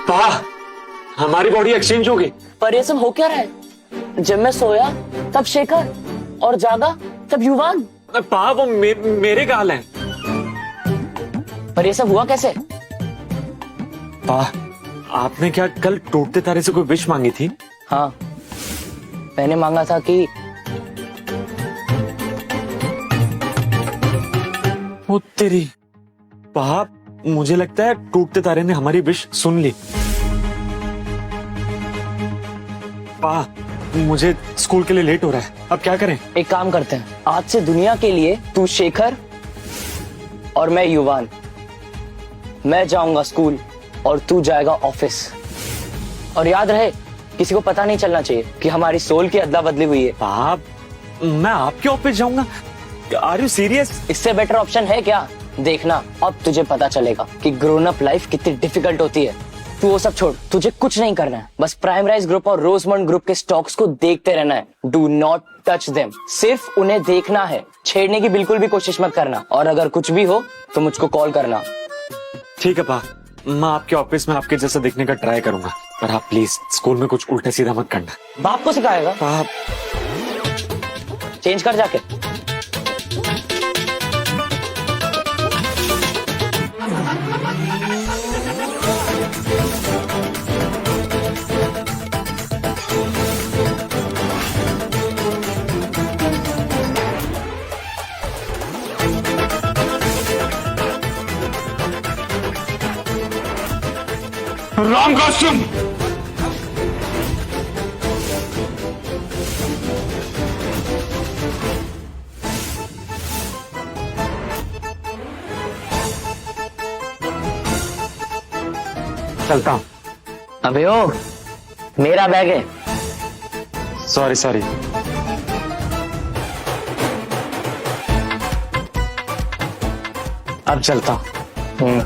पा, हमारी body exchange होगी। पर ये सब हो क्या रहा है? जब मैं सोया तब शेखर और जागा तब युवान। पा, वो मेरे गाल हैं। पर ये सब हुआ कैसे? पा, आपने क्या कल टूटते तारे से कोई विश मांगी थी? हाँ, मैंने मांगा था कि ओ तेरी। पा, मुझे लगता है टूटते तारे ने हमारी विश सुन ली। पा, मुझे स्कूल के लिए लेट हो रहा है, अब क्या करें? एक काम करते हैं, आज से दुनिया के लिए तू शेखर और मैं युवान। मैं जाऊंगा स्कूल और तू जाएगा ऑफिस। और याद रहे, किसी को पता नहीं चलना चाहिए कि हमारी सोल की अदला बदली हुई है। पा, मैं आपके ऑफिस जाऊंगा? Are you serious? इससे बेटर ऑप्शन है क्या? देखना, अब तुझे पता चलेगा कि ग्रोन अप लाइफ कितनी डिफिकल्ट होती है। तू वो सब छोड़, तुझे कुछ नहीं करना है, बस प्राइमराइज ग्रुप और रोजमंड ग्रुप के स्टॉक्स को देखते रहना है। डू नॉट टच देम, सिर्फ उन्हें देखना है, छेड़ने की बिल्कुल भी कोशिश मत करना। और अगर कुछ भी हो तो मुझको कॉल करना। ठीक है पा, मैं आपके ऑफिस में आपके जैसा दिखने का ट्राई करूंगा, पर आप प्लीज स्कूल में कुछ उल्टा सीधा मत करना। बाप को सिखाएगा? पा, चेंज कर जाके। Wrong costume. चलता हूँ। अबे ओ, मेरा बैग है। Sorry sorry. अब चलता हूँ।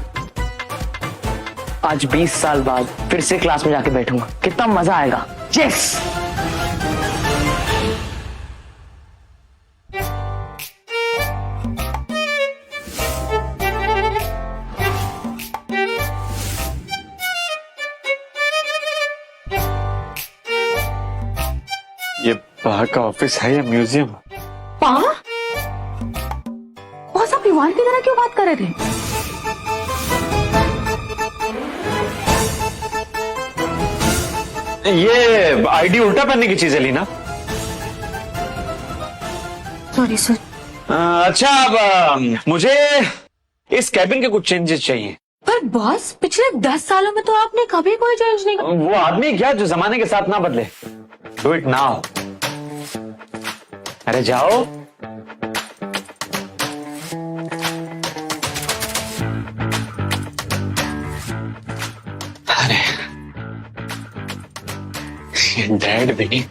आज 20 साल बाद फिर से क्लास में जाके बैठूंगा, कितना मजा आएगा। यस। ये बाहर का ऑफिस है या म्यूजियम? बॉस, आप युवान की तरह क्यों बात कर रहे थे? ये आईडी उल्टा पहनने की चीज है लीना। Sorry sir. अच्छा, अब मुझे इस कैबिन के कुछ चेंजेस चाहिए। पर बॉस, पिछले 10 सालों में तो आपने कभी कोई चेंज नहीं किया। वो आदमी क्या जो जमाने के साथ ना बदले। Do it now. अरे जाओ। अरे ये डैड भी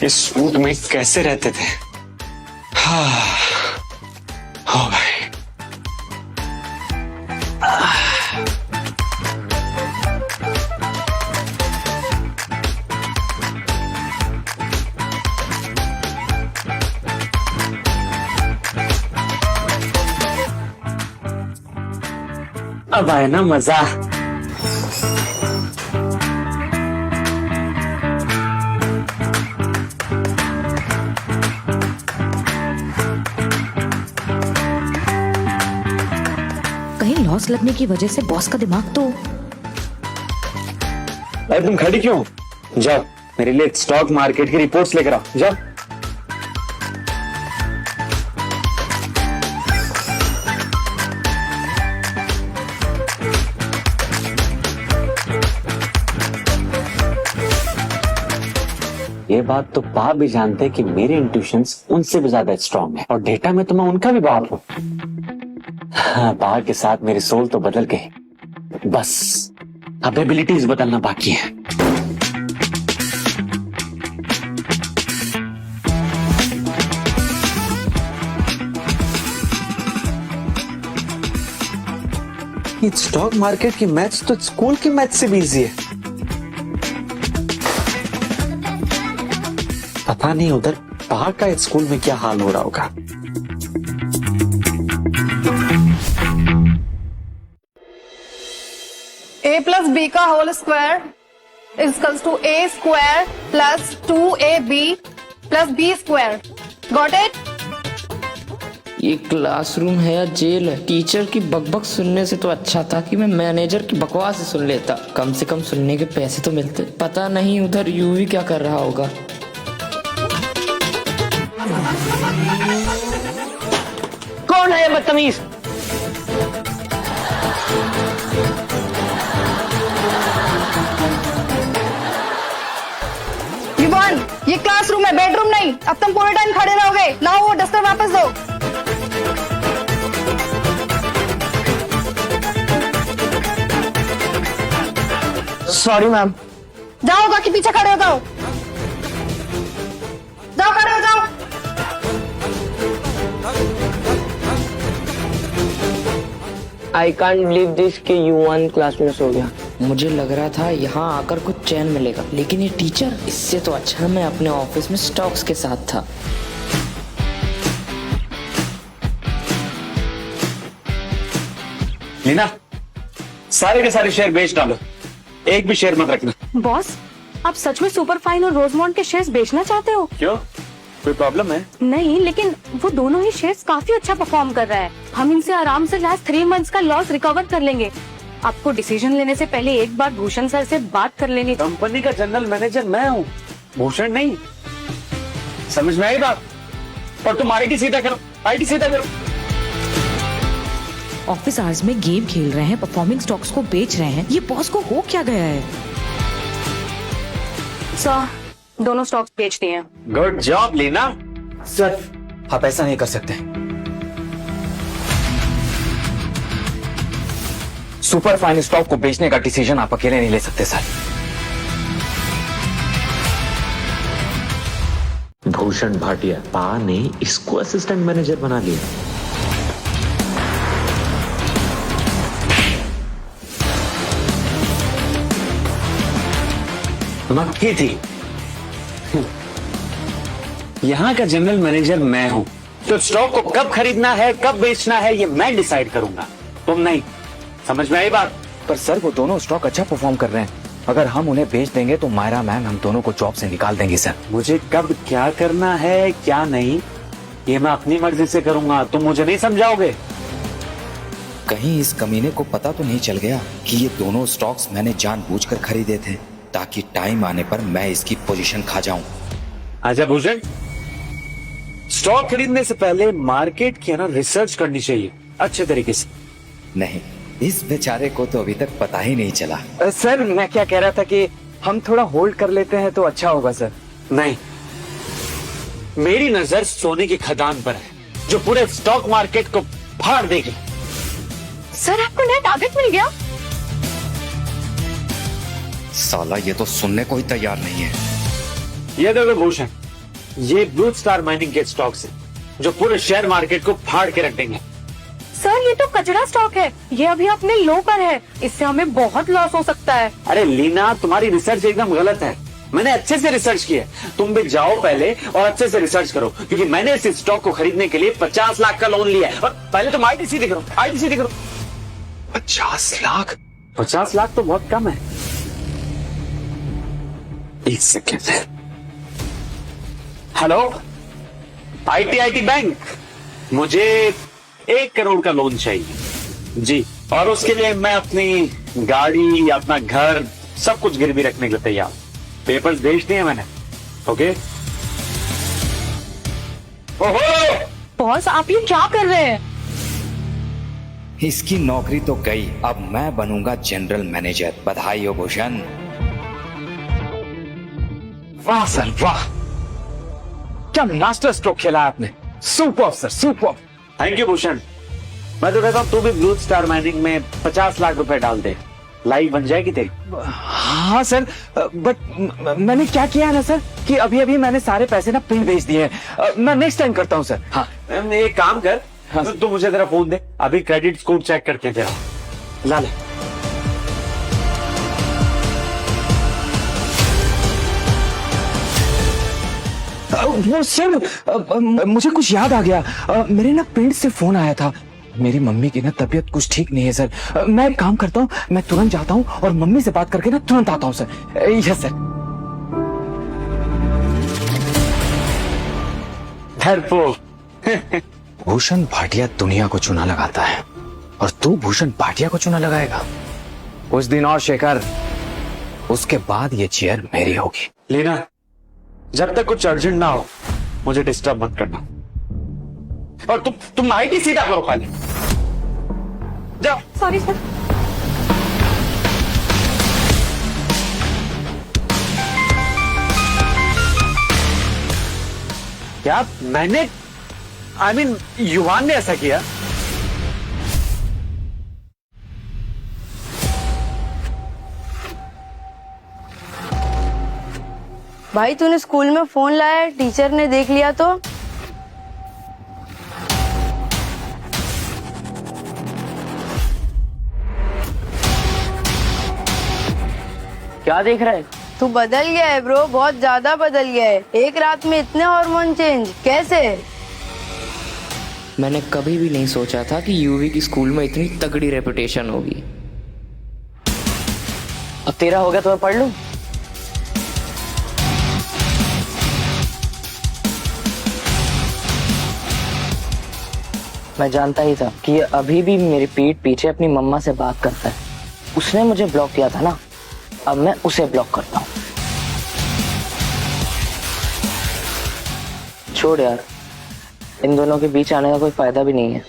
इस सूट में कैसे रहते थे? हाँ, हो गए। अब आए ना मजा। कहीं लॉस लगने की वजह से बॉस का दिमाग तो। अरे तुम खड़ी क्यों? जाओ मेरे लिए स्टॉक मार्केट की रिपोर्ट्स लेकर आओ, जाओ। ये बात तो पा भी जानते हैं कि मेरे इंट्यूशंस उनसे भी ज्यादा स्ट्रांग है और डेटा में तो मैं उनका भी बाप हूं। हाँ, पा के साथ मेरी सोल तो बदल गई, बस अब एबिलिटीज बदलना बाकी है। ये स्टॉक मार्केट की मैथ्स तो स्कूल की मैथ्स से भी इजी है। पता नहीं उधर पहाड़ का स्कूल में क्या हाल हो रहा होगा। A+ प्लस बी का whole square equals to a square plus 2ab plus b square. Got it? ये क्लासरूम है या जेल है? टीचर की बकबक सुनने से तो अच्छा था कि मैं मैनेजर की बकवास सुन लेता। कम से कम सुनने के पैसे तो मिलते। पता नहीं उधर यूवी क्या कर रहा होगा। कौन है ये बदतमीज? विवान, ये क्लासरूम है, बेडरूम नहीं। अब तुम पूरे टाइम खड़े रहोगे। लाओ वो डस्टर वापस दो। Sorry ma'am. जाओ बाकी पीछे खड़े हो जाओ। जाओ खड़े हो जाओ। आई कांट बिलीव दिस कि U1 क्लास में सो गया। मुझे लग रहा था यहाँ आकर कुछ चैन मिलेगा, लेकिन ये टीचर, इससे तो अच्छा मैं अपने ऑफिस में स्टॉक्स के साथ था। लीना, सारे के सारे शेयर बेच डालो, एक भी शेयर मत रखना। बॉस, आप सच में सुपर फाइन और रोजमोंड के शेयर्स बेचना चाहते हो? क्यों, कोई प्रॉब्लम है? नहीं, लेकिन वो दोनों ही शेयर्स काफी अच्छा परफॉर्म कर रहा है। हम इनसे आराम से लास्ट 3 मंथ्स का लॉस रिकवर कर लेंगे। आपको डिसीजन लेने से पहले एक बार भूषण सर से बात कर लेनी। कंपनी का जनरल मैनेजर मैं हूँ, भूषण नहीं। समझ में आई बात? और तुम आईटी सीधा करो, आईटी सीधा करो। ऑफिस आवर्स में गेम खेल रहे हैं, परफॉर्मिंग स्टॉक्स को बेच रहे हैं। ये बॉस को हो क्या गया है? सर, दोनों स्टॉक्स बेच दिए हैं। Good job Leena. सर, आप ऐसा नहीं कर सकते। सुपर फाइन स्टॉक को बेचने का डिसीजन आप अकेले नहीं ले सकते सर। भूषण भाटिया पा ने इसको असिस्टेंट मैनेजर बना लिया। मक्खी थी। यहां का जनरल मैनेजर मैं हूं, तो स्टॉक को कब खरीदना है, कब बेचना है, ये मैं डिसाइड करूंगा, तुम नहीं। समझ में आई बात? पर सर, वो दोनों स्टॉक अच्छा परफॉर्म कर रहे हैं। अगर हम उन्हें बेच देंगे तो मायरा मैम हम दोनों को जॉब से निकाल देंगी सर। मुझे कब क्या करना है क्या नहीं, ये मैं अपनी मर्जी से करूंगा, तुम मुझे नहीं समझाओगे। कहीं इस कमीने को पता तो नहीं चल गया कि ये दोनों स्टॉक्स मैंने जानबूझकर खरीदे थे, ताकि टाइम आने पर मैं इसकी पोजीशन खा जाऊं। अच्छा भूषण, स्टॉक खरीदने से पहले मार्केट की ना रिसर्च करनी चाहिए अच्छे तरीके से। नहीं, इस बेचारे को तो अभी तक पता ही नहीं चला। सर, मैं क्या कह रहा था कि हम थोड़ा होल्ड कर लेते हैं तो अच्छा होगा सर। नहीं, मेरी नजर सोने की खदान पर है, जो पूरे स्टॉक मार्केट को फाड़ देगी। सर, आपको नया टारगेट मिल गया? साला ये तो सुनने को ही तैयार नहीं है। ये देखो भूषण, ये ब्लू स्टार माइनिंग के स्टॉक्स हैं, जो पूरे शेयर मार्केट को फाड़ के रख देंगे। सर, ये तो कचरा स्टॉक है। ये अभी अपने लो पर है, इससे हमें बहुत लॉस हो सकता है। अरे लीना, तुम्हारी रिसर्च एकदम गलत है। मैंने अच्छे से रिसर्च की है, तुम भी जाओ पहले और अच्छे से रिसर्च करो, क्योंकि मैंने इस स्टॉक को खरीदने के लिए 50 लाख का लोन लिया है। और पहले तुम आईटी सीधी करो, आईटी सीधी करो। 50 लाख? 50 लाख तो बहुत कम है। एक सेकेंड। हेलो, आईटी बैंक, मुझे 1 करोड़ का लोन चाहिए जी, और उसके लिए मैं अपनी गाड़ी, अपना घर, सब कुछ गिरवी रखने के लिए तैयार। पेपर्स भेज दिए मैंने। ओके। ओहो, बॉस, आप ये क्या कर रहे हैं? इसकी नौकरी तो गई, अब मैं बनूंगा जनरल मैनेजर। बधाई हो भूषण। वाह सर वाह, क्या मास्टर स्ट्रोक खेला आपने। Super sir, super. Thank you Bhushan. मैं तो कहता हूँ तू भी ब्लू स्टार माइनिंग में 50 लाख रुपए डाल दे, लाइफ बन जाएगी तेरी। हाँ सर, बट मैंने क्या किया है ना सर, कि अभी अभी मैंने सारे पैसे ना प्रिंट भेज दिए हैं। मैं नेक्स्ट टाइम करता हूँ सर। हाँ, एक काम कर, तू मुझे तेरा फोन दे, अभी क्रेडिट स्कोर चेक करते हैं तेरा। ला ले। वो सर, मुझे कुछ याद आ गया। मेरे ना प्रिंट से फोन आया था। मेरी मम्मी की ना तबीयत कुछ ठीक नहीं है सर। मैं एक काम करता हूँ, मैं तुरंत जाता हूँ और मम्मी से बात करके ना तुरंत आता हूँ sir. Yes sir. Bhushan Bhatia दुनिया को चुना लगाता है और तू भूषण भाटिया को चुना लगाएगा। कुछ दिन और शेखर, उसके बाद ये चेयर मेरी होगी। लीना, जब तक कुछ अर्जेंट ना हो मुझे डिस्टर्ब मत करना। और तुम आईटी सीधा करो खाली। जाओ। Sorry sir. क्या मैंने आई मीन युवान ने ऐसा किया? भाई तूने स्कूल में फोन लाया, टीचर ने देख लिया तो? क्या देख रहा है? तू बदल गया है ब्रो, बहुत ज्यादा बदल गया है। एक रात में इतने हार्मोन चेंज कैसे? मैंने कभी भी नहीं सोचा था कि यूवी की स्कूल में इतनी तगड़ी रेपुटेशन होगी। अब तेरा हो गया तो मैं पढ़ लूं? मैं जानता ही था कि ये अभी भी मेरी पीठ पीछे अपनी मम्मा से बात करता है। उसने मुझे ब्लॉक किया था ना, अब मैं उसे ब्लॉक करता हूँ। छोड़ यार, इन दोनों के बीच आने का कोई फायदा भी नहीं है।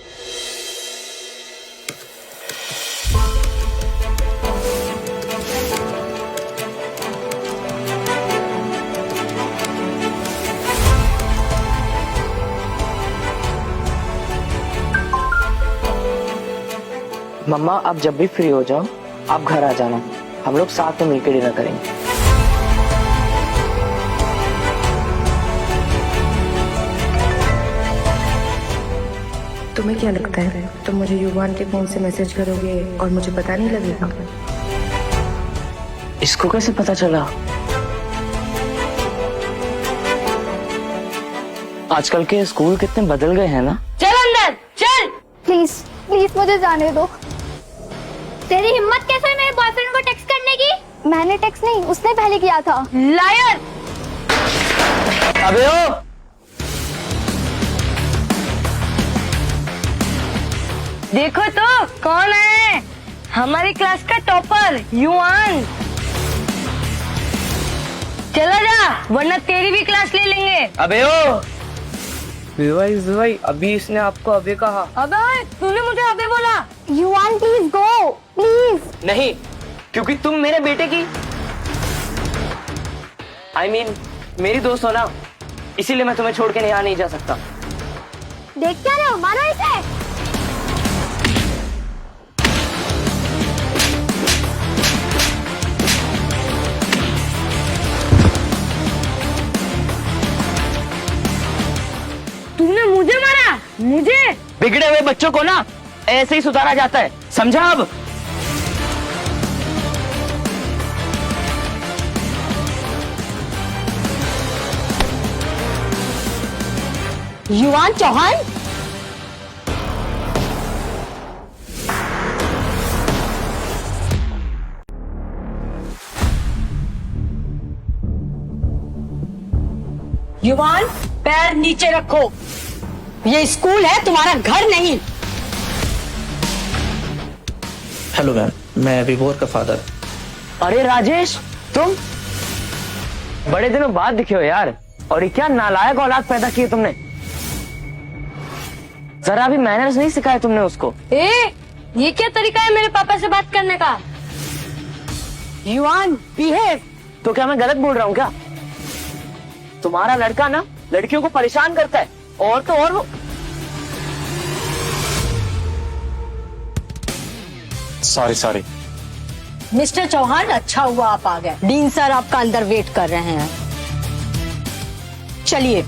मम्मा, आप जब भी फ्री हो जाओ आप घर आ जाना, हम लोग साथ में मिलकर डिनर करेंगे। तुम्हें क्या लगता है तुम मुझे युवान के फोन से मैसेज करोगे और मुझे पता नहीं लगेगा? इसको कैसे पता चला? आजकल के स्कूल कितने बदल गए हैं ना। चल अंदर चल। प्लीज प्लीज मुझे जाने दो। तेरी हिम्मत कैसे है मेरे बॉयफ्रेंड को टेक्स्ट करने की? मैंने टेक्स्ट नहीं, उसने पहले किया था। लायर। अबे ओ, देखो तो कौन है, हमारी क्लास का टॉपर युवान। चला जा वरना तेरी भी क्लास ले लेंगे। अबे ओ भाई, अभी इसने आपको अबे कहा। अबे तूने मुझे अबे बोला। युवान प्लीज गो प्लीज। नहीं, क्योंकि तुम मेरे बेटे की I mean, मेरी दोस्त हो ना, इसीलिए मैं तुम्हें छोड़ के यहाँ नहीं जा सकता। देख क्या रहे हो, मारो इसे। तुमने मुझे मारा? मुझे? बिगड़े हुए बच्चों को ना ऐसे ही सुधारा जाता है, समझा? अब युवान चौहान? युवान पैर नीचे रखो, ये स्कूल है तुम्हारा घर नहीं। हेलो मैम, मैं विभोर का फादर। अरे राजेश, तुम बड़े दिनों बाद दिखे हो यार, और ये क्या नालायक औलाद पैदा की है तुमने। जरा भी मैनर्स नहीं सिखाए तुमने उसको। ये क्या तरीका है मेरे पापा से बात करने का? युवान बिहेव। तो क्या मैं गलत बोल रहा हूँ क्या? तुम्हारा लड़का ना लड़कियों को परेशान करता है, और तो और वो। सॉरी। मिस्टर चौहान, अच्छा हुआ आप आ गए। डीन सर आपका अंदर वेट कर रहे हैं। चलिए।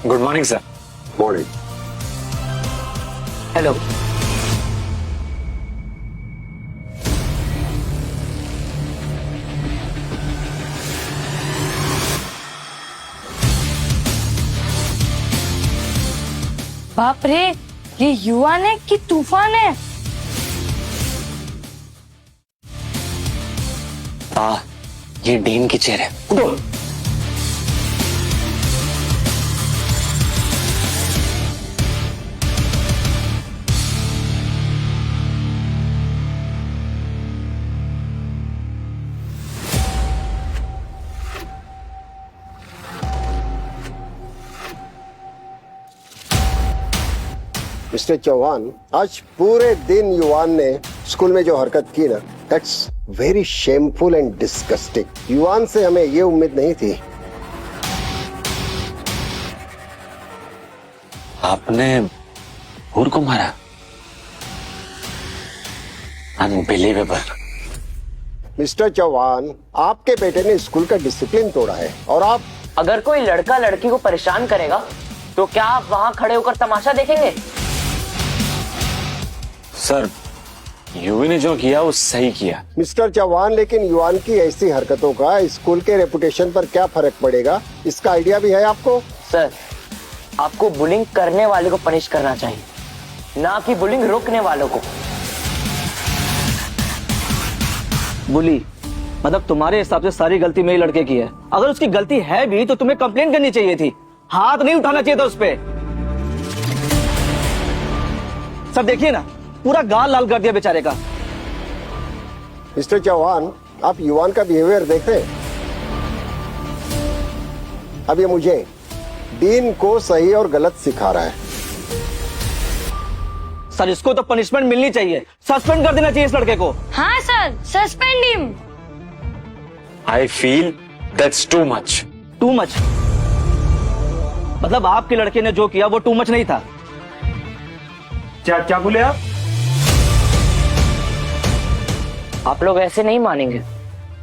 Good morning sir. Morning. Hello. बाप रे, ये युवान है कि तूफान है? ये डीन की चेयर है। उठो। मिस्टर चौहान, आज पूरे दिन युवान ने स्कूल में जो हरकत की ना, that's very shameful and disgusting. युवान से हमें ये उम्मीद नहीं थी। आपने हूर को मारा? अनबिलीवेबल। मिस्टर चौहान, आपके बेटे ने स्कूल का डिसिप्लिन तोड़ा है और आप। अगर कोई लड़का लड़की को परेशान करेगा तो क्या आप वहां खड़े होकर तमाशा देखेंगे? सर, युवी ने जो किया वो सही किया। मिस्टर चौहान, लेकिन युवान की ऐसी हरकतों का स्कूल के रेपुटेशन पर क्या फर्क पड़ेगा, इसका आइडिया भी है आपको? सर, आपको बुलिंग करने वाले को पनिश करना चाहिए, ना कि बुलिंग रोकने वालों को। बुली मतलब तुम्हारे हिसाब से सारी गलती मेरी लड़के की है। अगर उसकी गलती है भी तो तुम्हें कंप्लेंट करनी चाहिए थी, हाथ नहीं उठाना चाहिए था उस पे। सब देखिए ना, पूरा गाल लाल कर दिया बेचारे का। मिस्टर चौहान, आप युवान का बिहेवियर देखते हैं। अब ये मुझे डीन को सही और गलत सिखा रहा है। सर, इसको तो पनिशमेंट मिलनी चाहिए, सस्पेंड कर देना चाहिए इस लड़के को। हाँ sir, suspend him. I feel that's too much. Too much मतलब आपके लड़के ने जो किया वो टू मच नहीं था। क्या बोले आप? आप लोग ऐसे नहीं मानेंगे।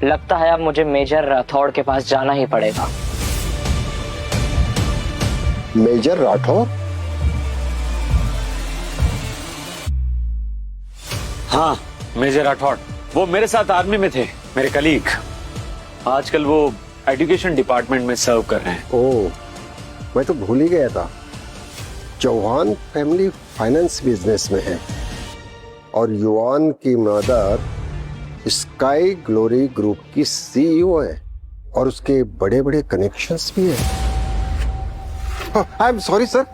लगता है अब मुझे मेजर राठौड़ के पास जाना ही पड़ेगा। मेजर राठौड़? हाँ, मेजर राठौड़। वो मेरे साथ आर्मी में थे, मेरे कलीग। आजकल वो एजुकेशन डिपार्टमेंट में सर्व कर रहे हैं। ओह, मैं तो भूल ही गया था। चौहान फैमिली फाइनेंस बिजनेस में है और युवान की मदर स्काई ग्लोरी ग्रुप की सीईओ है और उसके बड़े बड़े कनेक्शंस भी है। I am sorry sir,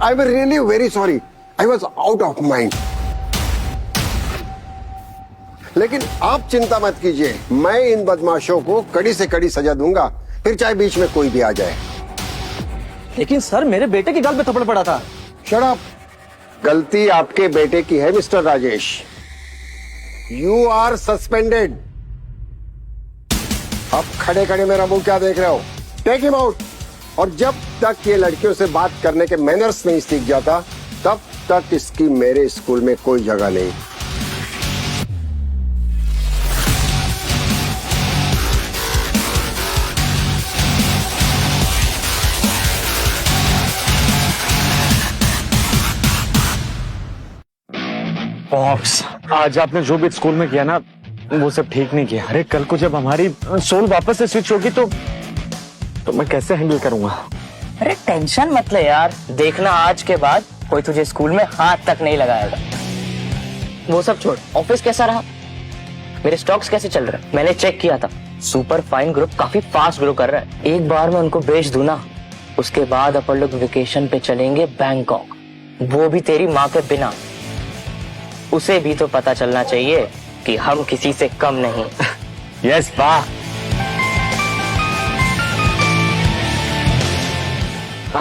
I am really very sorry, I was out of mind. लेकिन आप चिंता मत कीजिए, मैं इन बदमाशों को कड़ी से कड़ी सजा दूंगा, फिर चाहे बीच में कोई भी आ जाए। लेकिन सर, मेरे बेटे की गाल पे थप्पड़ पड़ा था। Shut up. गलती आपके बेटे की है mister Rajesh. You are suspended. अब खड़े खड़े मेरा मुंह क्या देख रहे हो? Take him out. और जब तक ये लड़कियों से बात करने के मैनर्स नहीं सीख जाता, तब तक इसकी मेरे स्कूल में कोई जगह नहीं। पॉप्स, आज आपने जो भी स्कूल में किया ना, वो सब ठीक नहीं किया। अरे कल को जब हमारी सोल वापस से स्विच होगी तो मैं कैसे हैंडल करूंगा? अरे टेंशन मत ले यार, देखना आज के बाद कोई तुझे स्कूल में हाथ तक नहीं लगाएगा। वो सब छोड़, ऑफिस कैसा रहा? मेरे स्टॉक्स कैसे चल रहे हैं? मैंने चेक किया था, सुपर फाइन ग्रुप काफी फास्ट ग्रो कर रहा है। एक बार मैं उनको बेच दूं ना, उसके बाद अपन लोग वेकेशन पे चलेंगे बैंकॉक, वो भी तेरी माँ के बिना। उसे भी तो पता चलना चाहिए कि हम किसी से कम नहीं। यस वाह।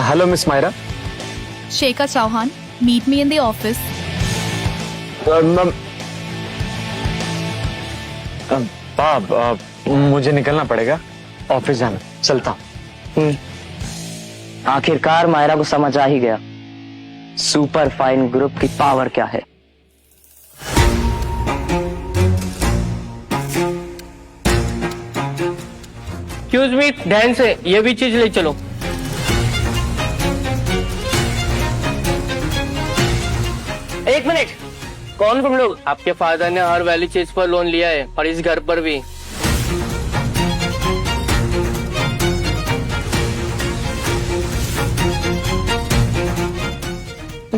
Hello miss Myra. Shekhar Chauhan, meet me in the office. पाप, मुझे निकलना पड़ेगा, ऑफिस जाना, चलता हूँ। आखिरकार मायरा को समझ आ ही गया सुपर फाइन ग्रुप की पावर क्या है। एक्सक्यूज मी, ध्यान से ये भी चीज ले चलो। एक मिनट, कौन तुम लोग? आपके फादर ने हर वाली चीज पर लोन लिया है और इस घर पर भी।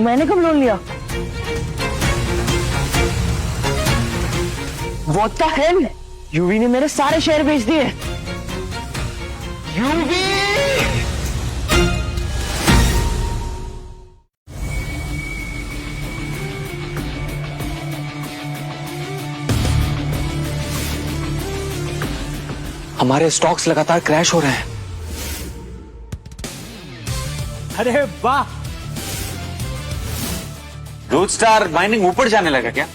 मैंने कब लोन लिया? What the hell? यूवी ने मेरे सारे शेयर बेच दिए। यूवी! हमारे स्टॉक्स लगातार क्रैश हो रहे हैं। अरे वाह, ब्लू स्टार माइनिंग ऊपर जाने लगा क्या?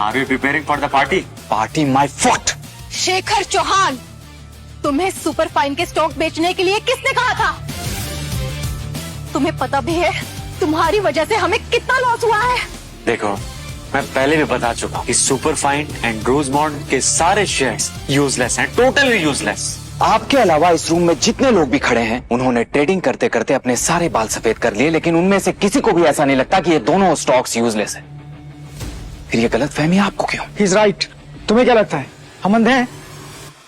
Are you preparing for the party? Party my foot. Shekhar Chauhan, तुम्हें सुपर फाइन के स्टॉक बेचने के लिए किसने कहा था? तुम्हें पता भी है तुम्हारी वजह से हमें कितना लॉस हुआ है? देखो, मैं पहले भी बता चुका हूं कि सुपर फाइन एंड रोजमॉन्ड के सारे शेयर्स यूजलेस हैं, टोटली यूजलेस। आपके अलावा इस रूम में जितने लोग भी खड़े हैं उन्होंने ट्रेडिंग करते करते अपने सारे बाल सफेद कर लिए, लेकिन उनमें से किसी को भी ऐसा नहीं लगता कि ये दोनों स्टॉक्स यूजलेस है। फिर ये गलत फहमी आपको क्यों? He is right. तुम्हें क्या लगता है हम अंधे हैं?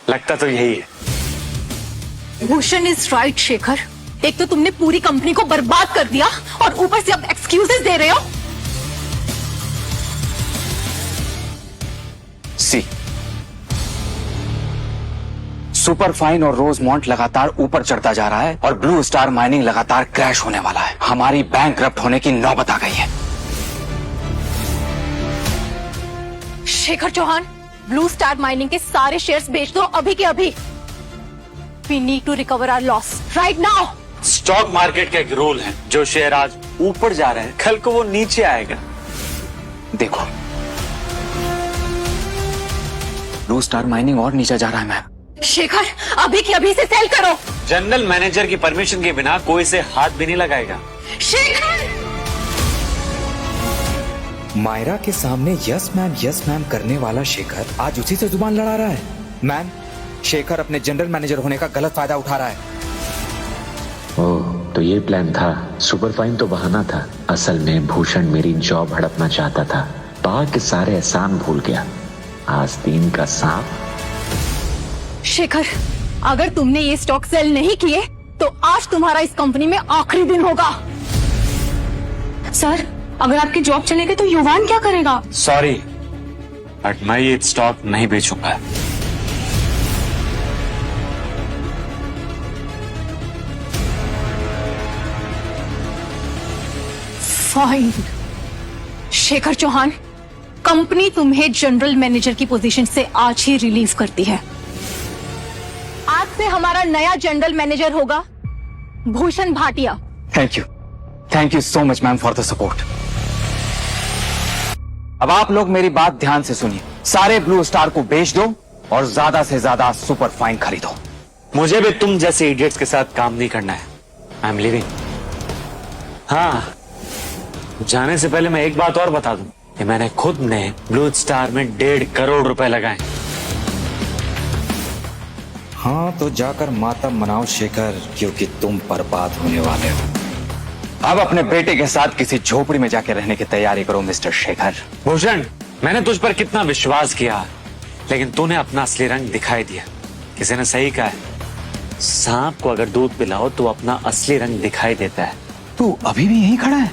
लगता तो यही है। भूषण इज राइट शेखर, एक तो तुमने पूरी कंपनी को बर्बाद कर दिया और ऊपर से अब एक्सक्यूजेस दे रहे हो। सी, सुपर फाइन और रोजमॉन्ट लगातार ऊपर चढ़ता जा रहा है और ब्लू स्टार माइनिंग लगातार क्रैश होने वाला है। हमारी बैंकरप्ट होने की नौबत आ गई है। Shekhar Chauhan, Blue Star Mining के सारे शेयर्स बेच दो अभी के अभी। We need to recover our loss right now. Stock market का एक रूल है, जो शेयर आज ऊपर जा रहे हैं कल को वो नीचे आएगा। देखो, ब्लू स्टार माइनिंग और नीचे जा रहा है मैम। शेखर, अभी के अभी से सेल करो। जनरल मैनेजर की परमिशन के बिना कोई से हाथ भी नहीं लगाएगा। शेखर! मायरा के सामने यस मैम करने वाला शेखर आज उसी से जुबान लड़ा रहा है। मैम, शेखर अपने जनरल मैनेजर होने का गलत फायदा उठा रहा है। ओह, तो ये प्लान था। सुपर फाइन तो बहाना था, असल में भूषण मेरी जॉब हड़पना चाहता था। बाहर के सारे एहसान भूल गया, आस्तीन का सांप। शेखर, अगर तुमने ये स्टॉक सेल नहीं किए तो आज तुम्हारा इस कंपनी में आखिरी दिन होगा। सर, अगर आपकी जॉब चले गई तो युवान क्या करेगा? सॉरी, बट मैं ये स्टॉक नहीं बेचूंगा। फाइन। शेखर चौहान, कंपनी तुम्हें जनरल मैनेजर की पोजीशन से आज ही रिलीव करती है। आज से हमारा नया जनरल मैनेजर होगा Bhushan Bhatia. Thank you so much ma'am for the support. अब आप लोग मेरी बात ध्यान से सुनिए। सारे ब्लू स्टार को बेच दो और ज्यादा से ज्यादा सुपर फाइन खरीदो। मुझे भी तुम जैसे इडियट्स के साथ काम नहीं करना है। I am living. हाँ, जाने से पहले मैं एक बात और बता दूं कि मैंने खुद ने ब्लू स्टार में 1.5 करोड़ रुपए लगाए। हाँ, तो जाकर मातम मनाओ शेखर, क्योंकि तुम बर्बाद होने वाले हो। अब अपने बेटे के साथ किसी झोपड़ी में जाके रहने की तैयारी करो मिस्टर शेखर। भूषण, मैंने तुझ पर कितना विश्वास किया, लेकिन तूने अपना असली रंग दिखाई दिया। किसी ने सही कहा है, सांप को अगर दूध पिलाओ तो अपना असली रंग दिखाई देता है। तू अभी भी यहीं खड़ा है?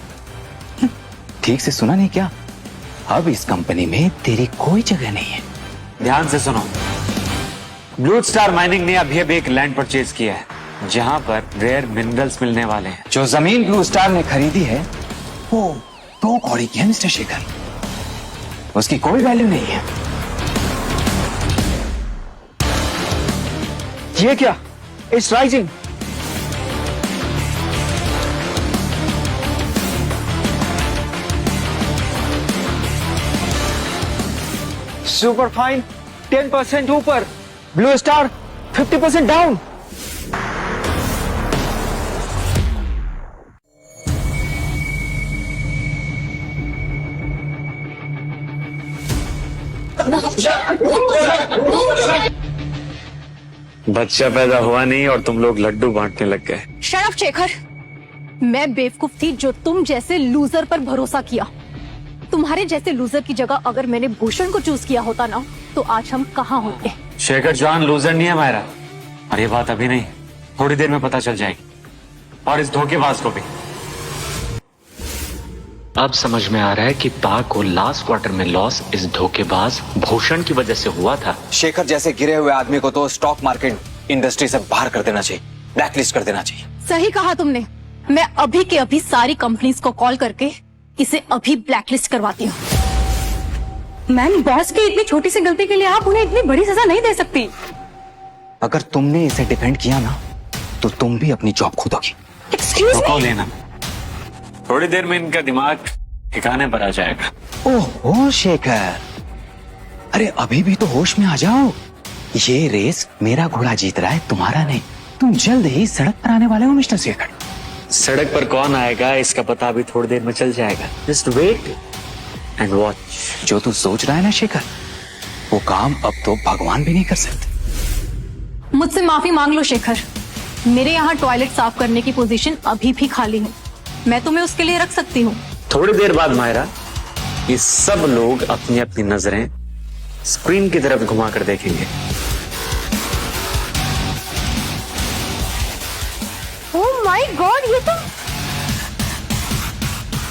ठीक से सुना नहीं क्या? अब इस कंपनी में तेरी कोई जगह नहीं है। ध्यान से सुनो, ब्लू स्टार माइनिंग ने अभी एक लैंड परचेज किया है जहां पर रेयर मिनरल्स मिलने वाले हैं। जो जमीन ब्लू स्टार ने खरीदी है वो 2 कौड़ी की है मिस्टर शेखर, उसकी कोई वैल्यू नहीं है। ये क्या? It's rising. सुपर फाइन 10% ऊपर, ब्लू स्टार 50% डाउन। बच्चा पैदा हुआ नहीं और तुम लोग लड्डू बांटने लग गए। शट अप शेखर, मैं बेवकूफ थी जो तुम जैसे लूजर पर भरोसा किया। तुम्हारे जैसे लूजर की जगह अगर मैंने भूषण को चूज किया होता ना, तो आज हम कहाँ होते। शेखर चौहान लूजर नहीं है मायरा, और ये बात अभी नहीं, थोड़ी देर में पता चल जाएगी, और इस धोखेबाज को भी। अब समझ में आ रहा है कि पा को लास्ट क्वार्टर में लॉस इस धोखेबाज भूषण की वजह से हुआ था। शेखर जैसे गिरे हुए आदमी को तो स्टॉक मार्केट इंडस्ट्री से बाहर कर देना चाहिए, ब्लैकलिस्ट कर देना चाहिए। सही कहा तुमने। मैं अभी के अभी सारी कंपनीज को कॉल करके इसे अभी ब्लैकलिस्ट करवाती हूँ। मैम, बॉस की इतनी छोटी सी गलती के लिए आप उन्हें इतनी बड़ी सजा नहीं दे सकती। अगर तुमने इसे डिफेंड किया ना तो तुम भी अपनी जॉब खोदोगी। एक्सक्यूज रुको लेना, थोड़ी देर में इनका दिमाग ठिकाने पर आ जाएगा। ओहो शेखर, अरे अभी भी तो होश में आ जाओ। ये रेस मेरा घोड़ा जीत रहा है, तुम्हारा नहीं। तुम जल्द ही सड़क पर आने वाले हो मिस्टर शेखर। सड़क पर कौन आएगा इसका पता अभी थोड़ी देर में चल जाएगा। Just wait and watch. जो तू सोच रहा है ना शेखर, वो काम अब तो भगवान भी नहीं कर सकते। मुझसे माफी मांग लो शेखर। मेरे यहाँ टॉयलेट साफ करने की पोजीशन अभी भी खाली है। मैं तुम्हें उसके लिए रख सकती हूँ। थोड़ी देर बाद मायरा, ये सब लोग अपनी अपनी नजरें स्क्रीन की तरफ घुमा कर देखेंगे। ओह माय गॉड, ये तो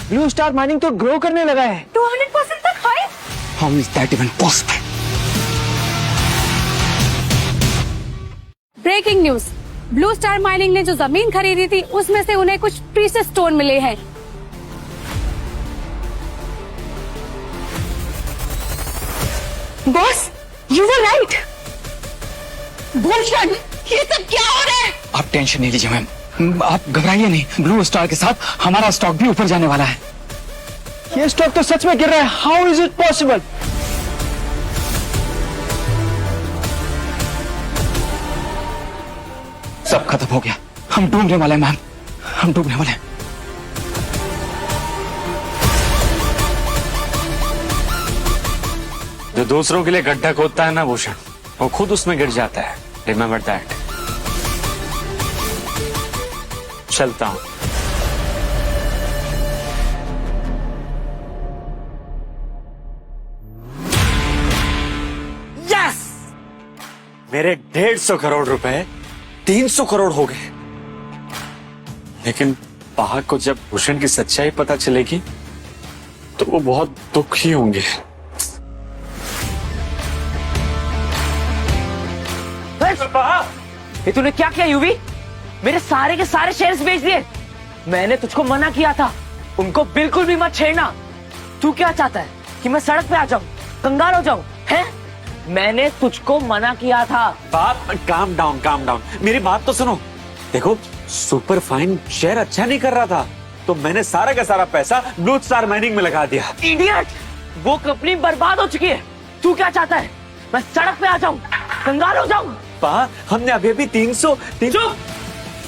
ब्लू स्टार माइनिंग तो ग्रो करने लगा है। 200% तक high. How is that even possible? Breaking news, Blue Star Mining ने जो जमीन खरीदी थी उसमें से उन्हें कुछ प्रीशियस स्टोन मिले हैं। Boss, you were right. Bhushan, ये सब क्या हो रहा है? आप टेंशन नहीं लीजिए मैम, आप घबराइए नहीं। ब्लू स्टार के साथ हमारा स्टॉक भी ऊपर जाने वाला है। ये स्टॉक तो सच में गिर रहा है। How is it possible? सब खत्म हो गया, हम डूबने वाले हैं मैम, हम डूबने वाले हैं। जो दूसरों के लिए गड्ढा खोदता है ना भूषण, वो खुद उसमें गिर जाता है। Remember that. चलता हूं। यस, मेरे 150 करोड़ रुपए 300 करोड़ हो गए। लेकिन पहाड़ को जब भूषण की सच्चाई पता चलेगी तो वो बहुत दुखी होंगे। ये तूने क्या किया यूवी? मेरे सारे के सारे शेयर्स बेच दिए। मैंने तुझको मना किया था, उनको बिल्कुल भी मत छेड़ना। तू क्या चाहता है कि मैं सड़क पे आ जाऊं, कंगाल हो जाऊं? हैं? मैंने तुझको मना किया था। बाप, काम डाउन, काम डाउन। मेरी बात तो सुनो। देखो, सुपर फाइन शेयर अच्छा नहीं कर रहा था तो मैंने सारा का सारा पैसा ब्लू स्टार माइनिंग में लगा दिया। इडियट, वो कंपनी बर्बाद हो चुकी है। तू क्या चाहता है मैं सड़क पे आ जाऊं, कंगाल हो जाऊं? पा, हमने अभी अभी 300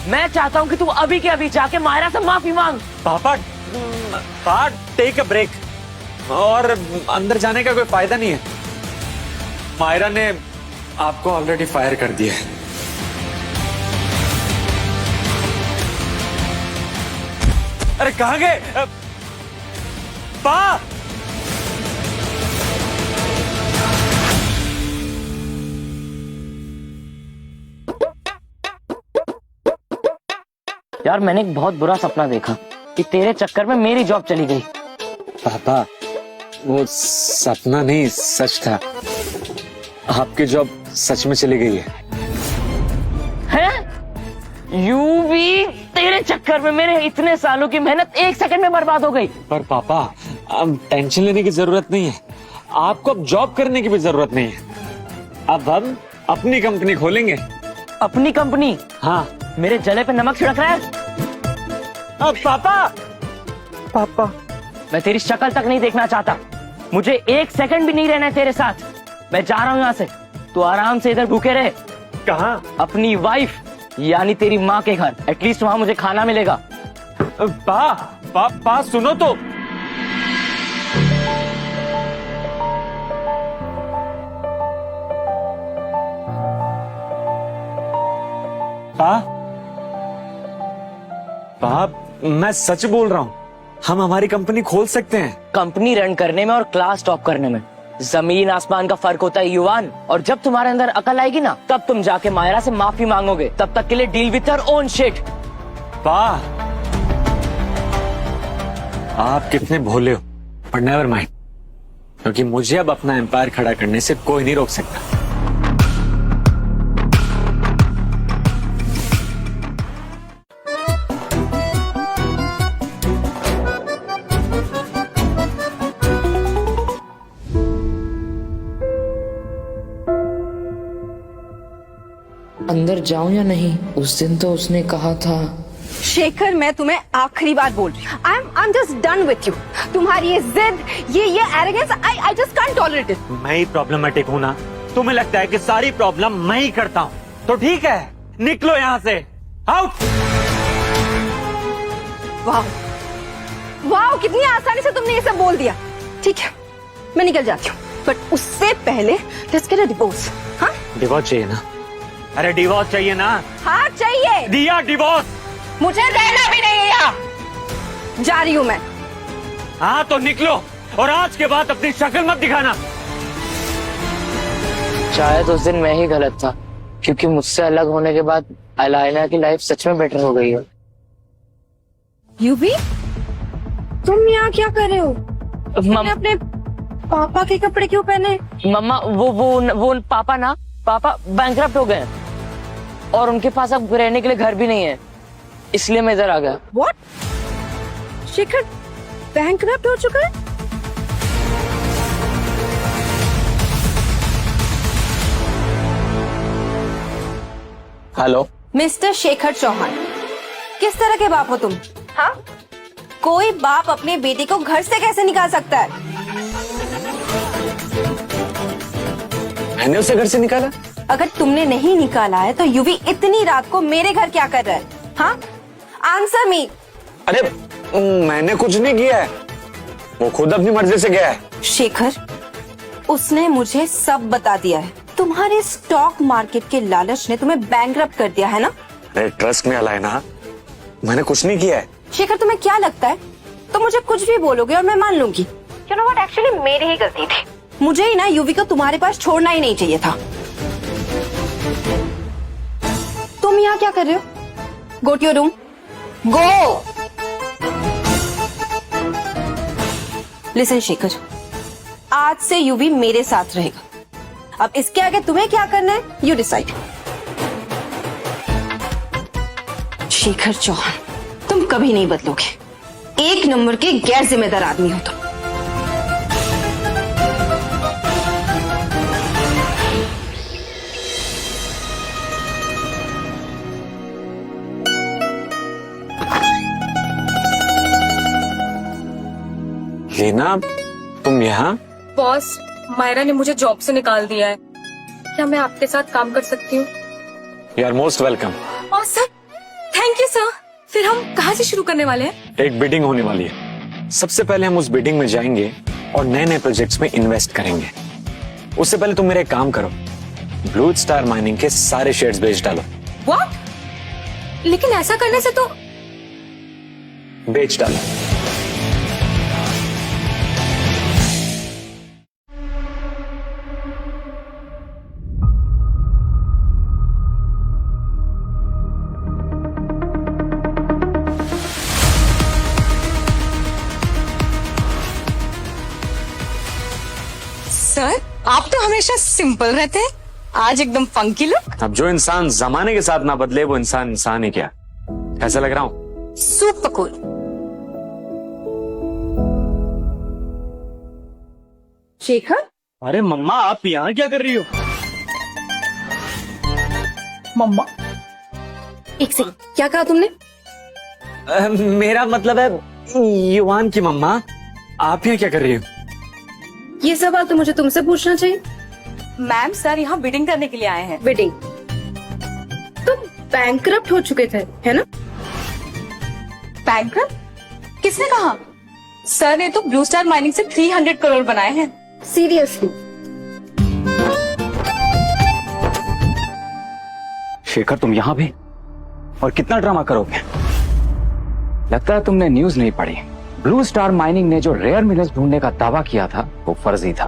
मैं चाहता हूं कि तू अभी के अभी जाके मायरा से माफी मांग। पापा, टेक अ ब्रेक। और अंदर जाने का कोई फायदा नहीं है। मायरा ने आपको ऑलरेडी फायर कर दिया है। अरे कहां गए पा? यार, मैंने एक बहुत बुरा सपना देखा कि तेरे चक्कर में मेरी जॉब चली गई। पापा, वो सपना नहीं, सच था। आपकी जॉब सच में चली गई है। यू भी, तेरे चक्कर में मेरे इतने सालों की मेहनत 1 सेकंड में बर्बाद हो गई। पर पापा, अब टेंशन लेने की जरूरत नहीं है। आपको अब जॉब करने की भी जरूरत नहीं है। अब हम अपनी कंपनी खोलेंगे। अपनी कंपनी? हाँ। मेरे जले पे नमक छिड़क रहा है? अब पापा, मैं तेरी शक्ल तक नहीं देखना चाहता। मुझे 1 सेकंड भी नहीं रहना है तेरे साथ। मैं जा रहा हूँ यहाँ से। तू आराम से इधर भूखे रहे। कहाँ? अपनी वाइफ यानी तेरी माँ के घर। एटलीस्ट वहां मुझे खाना मिलेगा। पा, सुनो तो। पाप, मैं सच बोल रहा हूँ। हम हमारी कंपनी खोल सकते हैं। कंपनी रन करने में और क्लास टॉप करने में जमीन आसमान का फर्क होता है युवान। और जब तुम्हारे अंदर अकल आएगी ना, तब तुम जाके मायरा से माफी मांगोगे। तब तक के लिए deal with your own shit. आप कितने भोले हो, पर नेवर माइंड, क्योंकि मुझे अब अपना एम्पायर खड़ा करने से कोई नहीं रोक सकता। अंदर जाऊं या नहीं? उस दिन तो उसने कहा था। शेखर, मैं तुम्हें आखिरी बार बोल रही हूँ, I am just done with you. तुम्हारी ये जिद, ये arrogance, I just can't tolerate it. मैं ही प्रॉब्लमेटिक हूँ ना? तुम्हें लगता है कि सारी प्रॉब्लम मैं ही करता हूँ? तो ठीक है, निकलो यहाँ से, आउट। वाह वाह, कितनी आसानी से तुमने ये सब बोल दिया। ठीक है, मैं निकल जाती हूँ, बट उससे पहले लेट्स गेट अ डिवोर्स। हाँ, डिवोर्स चाहिए ना? अरे डिवोर्स चाहिए ना? हाँ चाहिए। दिया डिवोर्स। मुझे रहना भी नहीं है यहाँ, जा रही हूँ मैं। हाँ तो निकलो, और आज के बाद अपनी शक्ल मत दिखाना। शायद उस दिन मैं ही गलत था, क्योंकि मुझसे अलग होने के बाद अलाइना की लाइफ सच में बेटर हो गई है। यूवी, तुम यहाँ क्या कर रहे हो? तुमने अपने पापा के कपड़े क्यों पहने? मम्मा, वो पापा बैंकरप्ट हो गए और उनके पास अब रहने के लिए घर भी नहीं है, इसलिए मैं इधर आ गया। What? शेखर बैंकरप्ट हो चुका है? हेलो मिस्टर शेखर चौहान, किस तरह के बाप हो तुम? हाँ, कोई बाप अपने बेटे को घर से कैसे निकाल सकता है? मैंने उसे घर से निकाला? अगर तुमने नहीं निकाला है तो यूवी इतनी रात को मेरे घर क्या कर रहा है? हाँ, आंसर मी। अरे मैंने कुछ नहीं किया है, वो खुद अपनी मर्जी से गया है। शेखर, उसने मुझे सब बता दिया है। तुम्हारे स्टॉक मार्केट के लालच ने तुम्हें बैंकरप्ट कर दिया है ना? अरे ट्रस्ट में अलाइना, मैंने कुछ नहीं किया है। शेखर, तुम्हें क्या लगता है तो मुझे कुछ भी बोलोगे और मैं मान लूंगी? यू नो व्हाट, एक्चुअली मेरी ही गलती थी। मुझे ही ना यूवी को तुम्हारे पास छोड़ना ही नहीं चाहिए था। तुम यहाँ क्या कर रहे हो? Go to your room, go. Listen Shekhar, आज से यूवी मेरे साथ रहेगा। अब इसके आगे तुम्हें क्या करना है, यू डिसाइड। शेखर चौहान, तुम कभी नहीं बदलोगे। एक नंबर के गैर जिम्मेदार आदमी हो तुम। लीना, तुम यहाँ? बॉस, मायरा ने मुझे जॉब से निकाल दिया है। क्या मैं आपके साथ काम कर सकती हूँ? You are most welcome. Sir, thank you sir. फिर हम कहाँ से शुरू करने वाले हैं? एक बिडिंग होने वाली है। सबसे पहले हम उस बिडिंग में जाएंगे और नए नए प्रोजेक्ट्स में इन्वेस्ट करेंगे। उससे पहले तुम मेरा एक काम करो, ब्लू स्टार माइनिंग के सारे शेयर्स बेच डालो। व्हाट? लेकिन ऐसा करने से तो बेच डालो। सर, आप तो हमेशा सिंपल रहते हैं, आज एकदम फंकी लुक। अब जो इंसान जमाने के साथ ना बदले वो इंसान ही क्या। कैसा लग रहा हूँ? Super cool. शेखर, अरे मम्मा, आप यहाँ क्या कर रही हो? मम्मा, एक सेकंड, क्या कहा तुमने? मेरा मतलब है युवान की मम्मा, आप यहाँ क्या कर रही हो? ये सवाल तो मुझे तुमसे पूछना चाहिए। मैम, सर यहाँ बिडिंग करने के लिए आए हैं। बिडिंग? तुम बैंकरप्ट हो चुके थे, है ना? बैंकरप्ट? किसने कहा? सर ने तो ब्लू स्टार माइनिंग से 300 करोड़ बनाए हैं। सीरियसली? शेखर, तुम यहाँ भी? और कितना ड्रामा करोगे? लगता है तुमने न्यूज नहीं पढ़ी। ब्लू स्टार माइनिंग ने जो रेयर मिनरल्स ढूंढने का दावा किया था वो फर्जी था।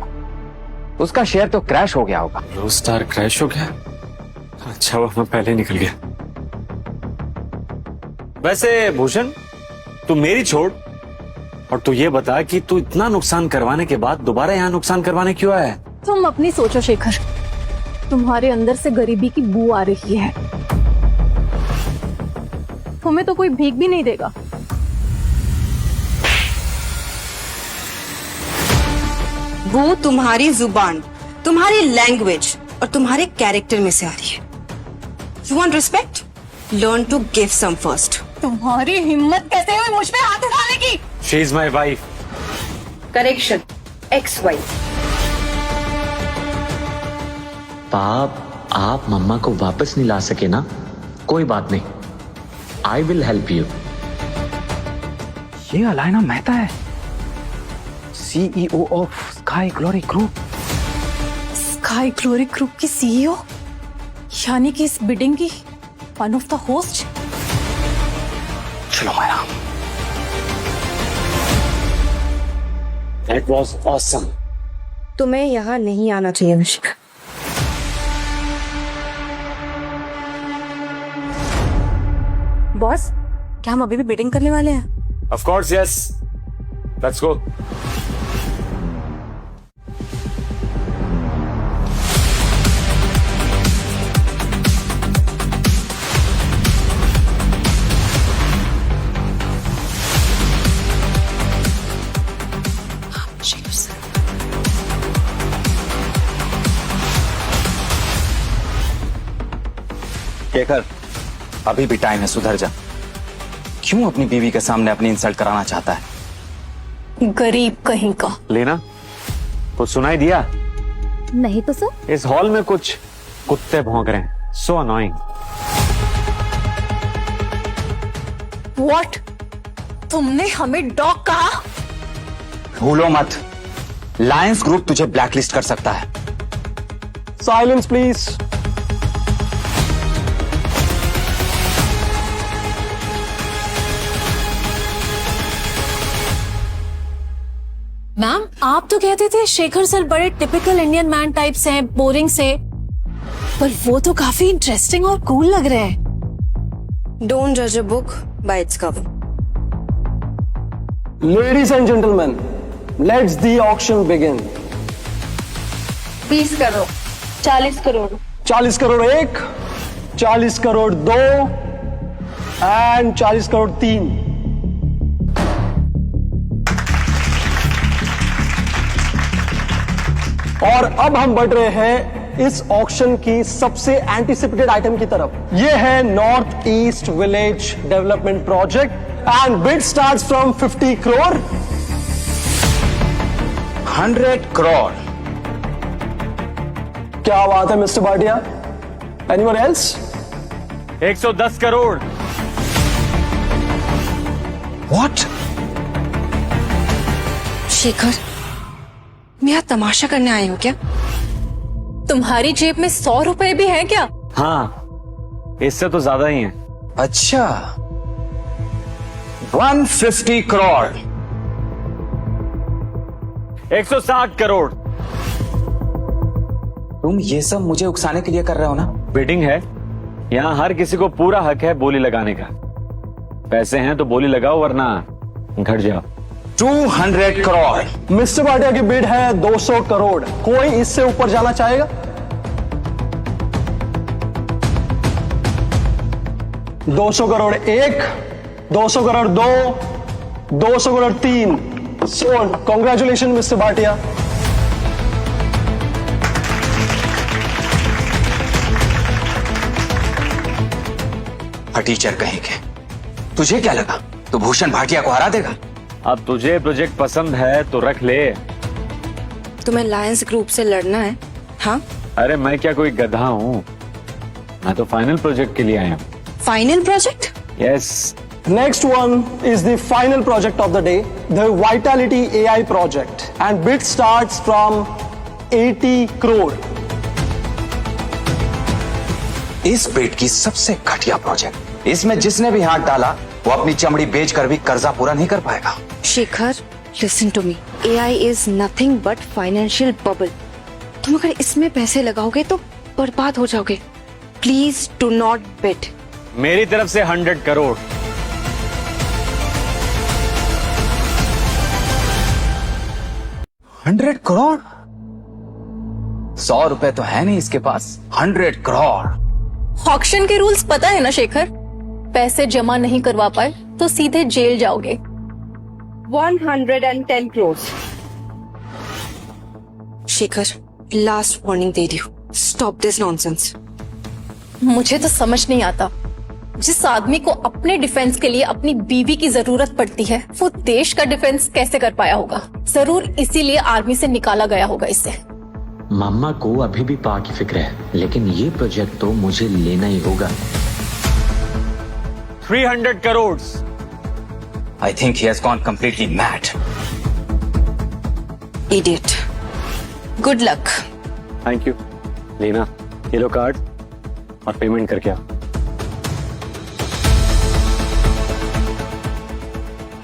उसका शेयर तो क्रैश हो गया होगा। ब्लू स्टार क्रैश हो गया? अच्छा, वो मैं पहले निकल गया। वैसे भूषण, तू मेरी छोड़, और तू ये बता कि तू इतना नुकसान करवाने के बाद दोबारा यहाँ नुकसान करवाने क्यों आया है? तुम अपनी सोचो शेखर, तुम्हारे अंदर से गरीबी की बू आ रही है। तुम्हें तो कोई भीख भी नहीं देगा। वो तुम्हारी जुबान, तुम्हारी लैंग्वेज और तुम्हारे कैरेक्टर में से आ रही है। You want respect? Learn to give some first. तुम्हारी हिम्मत कैसे हुई मुझ पे हाथ उठाने की? She is my wife. Correction, ex wife. पाप, आप मम्मा को वापस नहीं ला सके ना, कोई बात नहीं, आई विल हेल्प यू। ये अलायना मेहता है, CEO of sky Glory group. Sky Glory group की सीईओ, यानी कि इस बिडिंग की वन ऑफ द होस्ट। चलो माया। That was awesome. तुम्हें यहाँ नहीं आना चाहिए शिखर। बॉस, क्या हम अभी भी बिडिंग करने वाले हैं? Of course, yes. Let's go. Shekhar, अभी भी टाइम है, सुधर जा। क्यों अपनी बीवी के सामने अपनी इंसल्ट कराना चाहता है? गरीब कहीं का। लेना, कुछ सुनाई दिया? नहीं तो सर। इस हॉल में कुछ कुत्ते भौंक रहे हैं। So annoying. व्हाट? तुमने हमें डॉग कहा? भूलो मत, लायंस ग्रुप तुझे ब्लैकलिस्ट कर सकता है। Silence please. मैम, आप तो कहते थे शेखर सर बड़े टिपिकल इंडियन मैन टाइप से हैं, बोरिंग से, पर वो तो काफी इंटरेस्टिंग और कूल लग रहे हैं। डोंट जज a book by its cover. Ladies and gentleman, let's the auction begin. 20 crore, 40 crore, 40 crore 1, 40 crore 2 and 40 crore 3। और अब हम बढ़ रहे हैं इस ऑक्शन की सबसे एंटीसिपेटेड आइटम की तरफ। ये है north east village development project and bid starts from 50 crore. 100 crore. क्या बात है mister Bhatia? Anyone else? 110 crore. What? Shekhar, मैं तमाशा करने आई हूँ क्या? तुम्हारी जेब में 100 रुपए भी है क्या? हाँ, इससे तो ज्यादा ही है। अच्छा, 150 करोड़। 160 करोड़। तुम ये सब मुझे उकसाने के लिए कर रहे हो ना? बिडिंग है, यहाँ हर किसी को पूरा हक है बोली लगाने का। पैसे हैं तो बोली लगाओ, वरना घट जाओ। 200 करोड़। मिस्टर भाटिया की बिड है 200 करोड़। कोई इससे ऊपर जाना चाहेगा? 200 crore 1, 200 crore 2, 200 crore 3। Sold. Congratulation mister Bhatia. Teacher कहेंगे। तुझे क्या लगा तू भूषण भाटिया को हरा देगा? अब तुझे प्रोजेक्ट पसंद है तो रख ले। तुम्हें लायंस ग्रुप से लड़ना है? हाँ। अरे मैं क्या कोई गधा हूँ? मैं तो फाइनल प्रोजेक्ट के लिए आया हूँ। Final project? Yes. Next one is the final project of the day, the Vitality AI project, and bid starts from 80 crore. इस बिड की सबसे घटिया प्रोजेक्ट। इसमें जिसने भी हाथ डाला वो अपनी चमड़ी बेचकर भी कर्जा पूरा नहीं कर पाएगा। Shekhar, listen to me. AI is nothing but financial bubble. तुम अगर इसमें पैसे लगाओगे तो बर्बाद हो जाओगे। Please do not bid. मेरी तरफ से 100 करोड़। 100 करोड़? 100 रुपए तो है नहीं इसके पास, 100 करोड़। ऑक्शन के रूल्स पता है ना शेखर? पैसे जमा नहीं करवा पाए तो सीधे जेल जाओगे। 110 crores. शेखर, लास्ट वार्निंग दे रही हूँ, स्टॉप दिस नॉनसेंस। मुझे तो समझ नहीं आता, जिस आदमी को अपने डिफेंस के लिए अपनी बीवी की जरूरत पड़ती है, वो देश का डिफेंस कैसे कर पाया होगा। जरूर इसीलिए आर्मी से निकाला गया होगा इसे। मम्मा को अभी भी पा की फिक्र है, लेकिन ये प्रोजेक्ट तो मुझे लेना ही होगा। 300 crore. I think he has gone completely mad. Idiot. Good luck. Thank you. लेना ये लो कार्ड और पेमेंट करके आओ।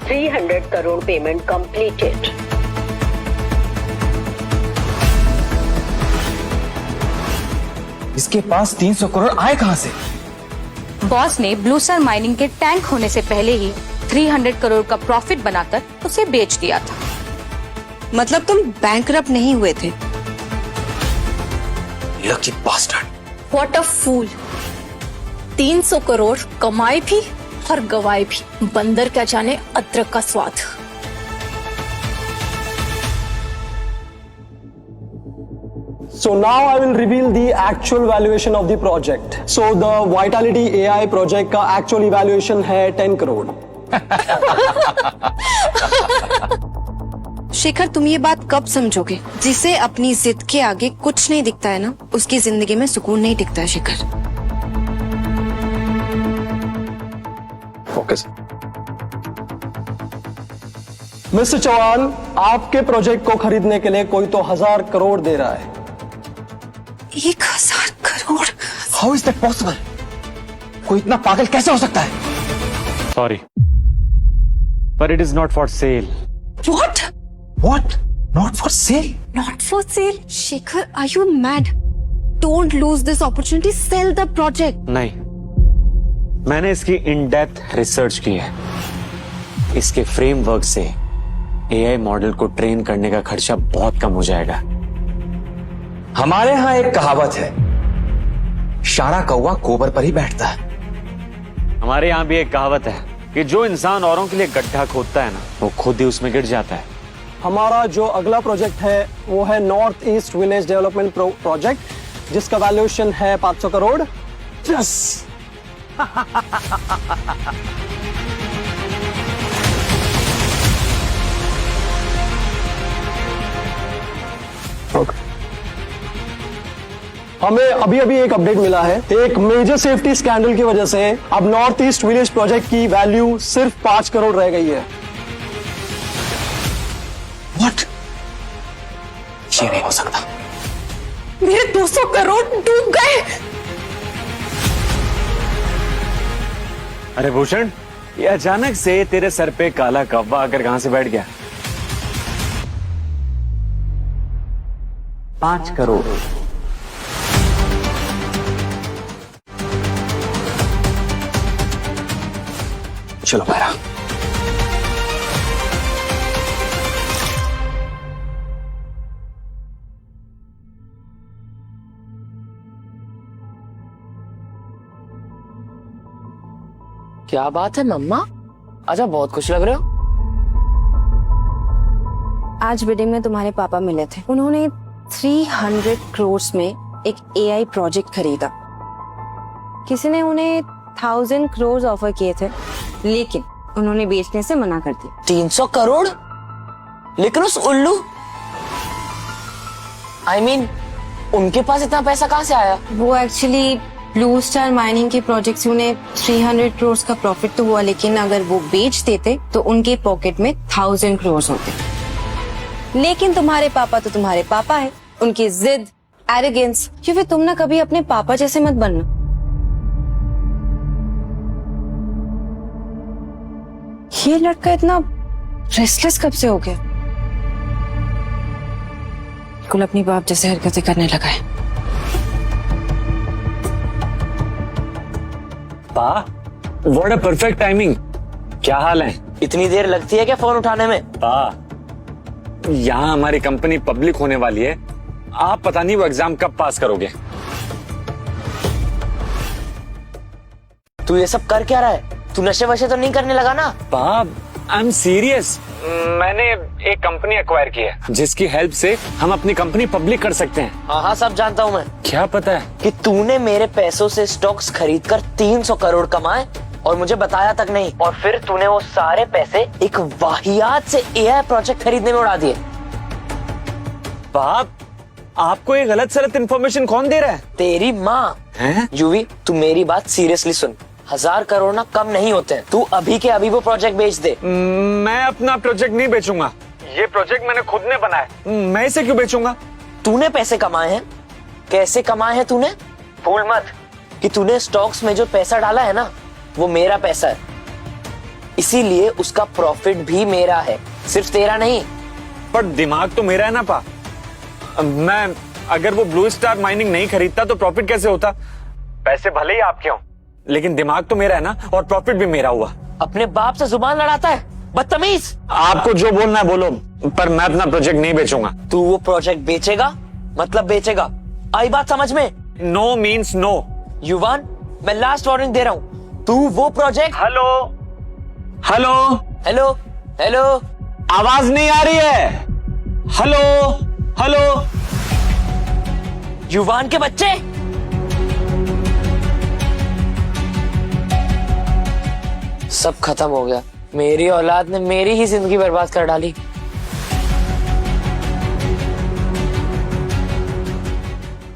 300 करोड़ पेमेंट कंप्लीटेड। इसके पास 300 करोड़ आए कहां से? बॉस ने ब्लू स्टार माइनिंग के टैंक होने से पहले ही 300 करोड़ का प्रॉफिट बनाकर उसे बेच दिया था। मतलब तुम बैंकरप्ट नहीं हुए थे? Lucky bastard. What a fool. 300 crore कमाए भी और गवाए भी। बंदर क्या जाने अदरक का स्वाद। So now I will reveal the actual valuation of the project. So the Vitality AI project का actual evaluation है 10 करोड़। शेखर, तुम ये बात कब समझोगे? जिसे अपनी जिद के आगे कुछ नहीं दिखता है ना, उसकी जिंदगी में सुकून नहीं दिखता है शेखर। फोकस। मिस्टर चौहान, आपके प्रोजेक्ट को खरीदने के लिए कोई तो 1000 करोड़ दे रहा है। 1000 crore? How is that possible? कोई इतना पागल कैसे हो सकता है? Sorry, but it is not for sale. What? What? Not for sale? Not for sale? Shekhar, are you mad? Don't lose this opportunity. Sell the project. नहीं, मैंने इसकी इन डेप्थ रिसर्च की है। इसके फ्रेमवर्क से एआई मॉडल को train करने का खर्चा बहुत कम हो जाएगा। हमारे यहाँ एक कहावत है, शाना कौवा गोबर पर ही बैठता है। हमारे यहाँ भी एक कहावत है कि जो इंसान औरों के लिए गड्ढा खोदता है ना, वो खुद ही उसमें गिर जाता है। हमारा जो अगला प्रोजेक्ट है वो है north east village development project, जिसका वैल्यूएशन है 500 करोड़। यस। हमें अभी अभी एक अपडेट मिला है, एक मेजर सेफ्टी स्कैंडल की वजह से अब नॉर्थ ईस्ट विलेज प्रोजेक्ट की वैल्यू सिर्फ 5 करोड़ रह गई है। What? ये नहीं हो सकता। मेरे 200 करोड़ डूब गए। अरे भूषण, ये अचानक से तेरे सर पे काला कव्वा आकर कहां से बैठ गया? 5 करोड़। चलो बाहर। क्या बात है मम्मा? अच्छा, बहुत खुश लग रहे हो। आज बिडिंग में तुम्हारे पापा मिले थे। उन्होंने 300 करोड़ में एक एआई प्रोजेक्ट खरीदा। किसी ने उन्हें 1000 करोड़ ऑफर किए थे, लेकिन उन्होंने बेचने से मना कर दिया। 300 करोड़? लेकिन उस उल्लू, I mean, उनके पास इतना पैसा कहाँ से आया? वो एक्चुअली ब्लू स्टार माइनिंग के प्रोजेक्ट से उन्हें 300 करोड़ का प्रॉफिट तो हुआ, लेकिन अगर वो बेच देते तो उनके पॉकेट में 1000 करोड़ होते। लेकिन तुम्हारे पापा तो तुम्हारे पापा है, उनकी जिद, एरोगेंस, या फिर तुम ना कभी अपने पापा जैसे मत बनना। ये लड़का इतना रेस्टलेस कब से हो गया? बिल्कुल अपनी बाप जैसे हरकतें करने लगा है। What a perfect timing. क्या हाल है? इतनी देर लगती है क्या फोन उठाने में? यहाँ हमारी कंपनी पब्लिक होने वाली है, आप पता नहीं वो एग्जाम कब पास करोगे। तू ये सब कर क्या रहा है? तू नशे वशे तो नहीं करने लगा ना? बाप, आई एम सीरियस। मैंने एक कंपनी एक्वायर की है जिसकी हेल्प से हम अपनी कंपनी पब्लिक कर सकते हैं। हाँ हाँ, सब जानता हूँ मैं। क्या पता है? कि तूने मेरे पैसों से स्टॉक्स खरीदकर 300 करोड़ कमाए और मुझे बताया तक नहीं, और फिर तूने वो सारे पैसे एक वाहियात से एआई प्रोजेक्ट खरीदने में उड़ा दिए। बाप, आपको ये गलत सलत इन्फॉर्मेशन कौन दे रहा है? तेरी माँ। हैं? यूवी, तू मेरी बात सीरियसली सुन। 1000 करोड़ ना कम नहीं होते हैं। तू अभी के अभी वो प्रोजेक्ट बेच दे। मैं अपना प्रोजेक्ट नहीं बेचूंगा। ये प्रोजेक्ट मैंने खुद ने बनाया, मैं इसे क्यों बेचूंगा? तूने पैसे कमाए हैं। कैसे कमाए हैं तूने? भूल मत कि तूने स्टॉक्स में जो पैसा डाला है ना, वो मेरा पैसा है, इसीलिए उसका प्रॉफिट भी मेरा है, सिर्फ तेरा नहीं। पर दिमाग तो मेरा है ना पा। मैं अगर वो ब्लू स्टार माइनिंग नहीं खरीदता तो प्रॉफिट कैसे होता? पैसे भले ही आपके हों, लेकिन दिमाग तो मेरा है ना, और प्रॉफिट भी मेरा हुआ। अपने बाप से जुबान लड़ाता है, बदतमीज। आपको जो बोलना है बोलो, पर मैं अपना प्रोजेक्ट नहीं बेचूंगा। तू वो प्रोजेक्ट बेचेगा मतलब बेचेगा, आई बात समझ में? No means no. युवान, मैं लास्ट वार्निंग दे रहा हूँ। तू वो project. Hello hello hello hello, आवाज नहीं आ रही है? हेलो हेलो, युवान के बच्चे। सब खत्म हो गया। मेरी औलाद ने मेरी ही जिंदगी बर्बाद कर डाली।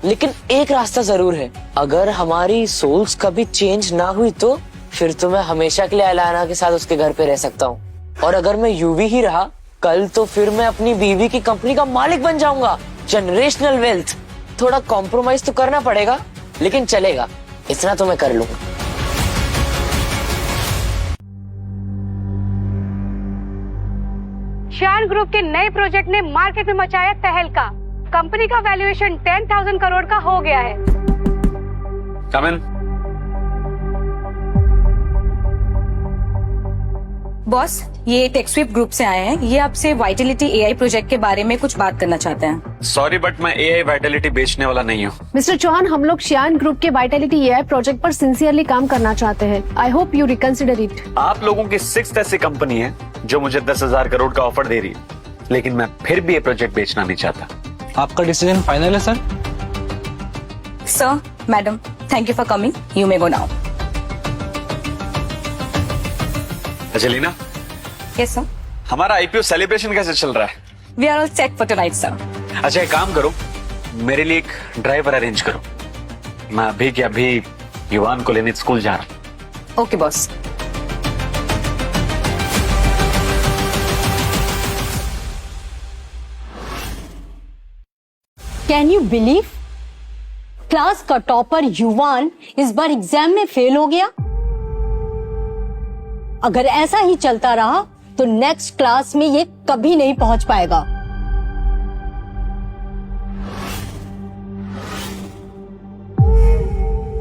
लेकिन एक रास्ता जरूर है। अगर हमारी सोल्स कभी चेंज ना हुई तो फिर तो मैं हमेशा के लिए अलाना के साथ उसके घर पे रह सकता हूँ। और अगर मैं यूवी ही रहा कल, तो फिर मैं अपनी बीवी की कंपनी का मालिक बन जाऊंगा। Generational wealth. थोड़ा कॉम्प्रोमाइज तो करना पड़ेगा, लेकिन चलेगा, इतना तो मैं कर लूंगा। शान ग्रुप के नए प्रोजेक्ट ने मार्केट में मचाया तहलका। कंपनी का वैल्यूएशन 10,000 करोड़ का हो गया है। कम इन। बॉस, ये टेक्सस्विफ्ट ग्रुप से आए हैं। ये आपसे वाइटलिटी एआई प्रोजेक्ट के बारे में कुछ बात करना चाहते हैं। सॉरी, बट मैं एआई वाइटलिटी बेचने वाला नहीं हूँ। मिस्टर चौहान, हम लोग श्यान ग्रुप के वाइटलिटी एआई प्रोजेक्ट पर सिंसियरली काम करना चाहते हैं। I hope you reconsider it. आप लोगों की 6th ऐसी कंपनी है जो मुझे 10,000 करोड़ का ऑफर दे रही है, लेकिन मैं फिर भी ये प्रोजेक्ट बेचना नहीं चाहता। आपका डिसीजन फाइनल है sir? Sir, madam, thank you for coming. You may go now. Angelina. Yes sir. हमारा आईपीओ सेलिब्रेशन कैसे चल रहा है? We are all set for tonight sir. अच्छा, एक काम करो, मेरे लिए एक ड्राइवर अरेंज करो। मैं अभी के अभी युवान को लेने स्कूल जा रहा हूँ। Okay boss. Can you believe, class का टॉपर युवान इस बार एग्जाम में फेल हो गया। अगर ऐसा ही चलता रहा तो नेक्स्ट क्लास में ये कभी नहीं पहुंच पाएगा।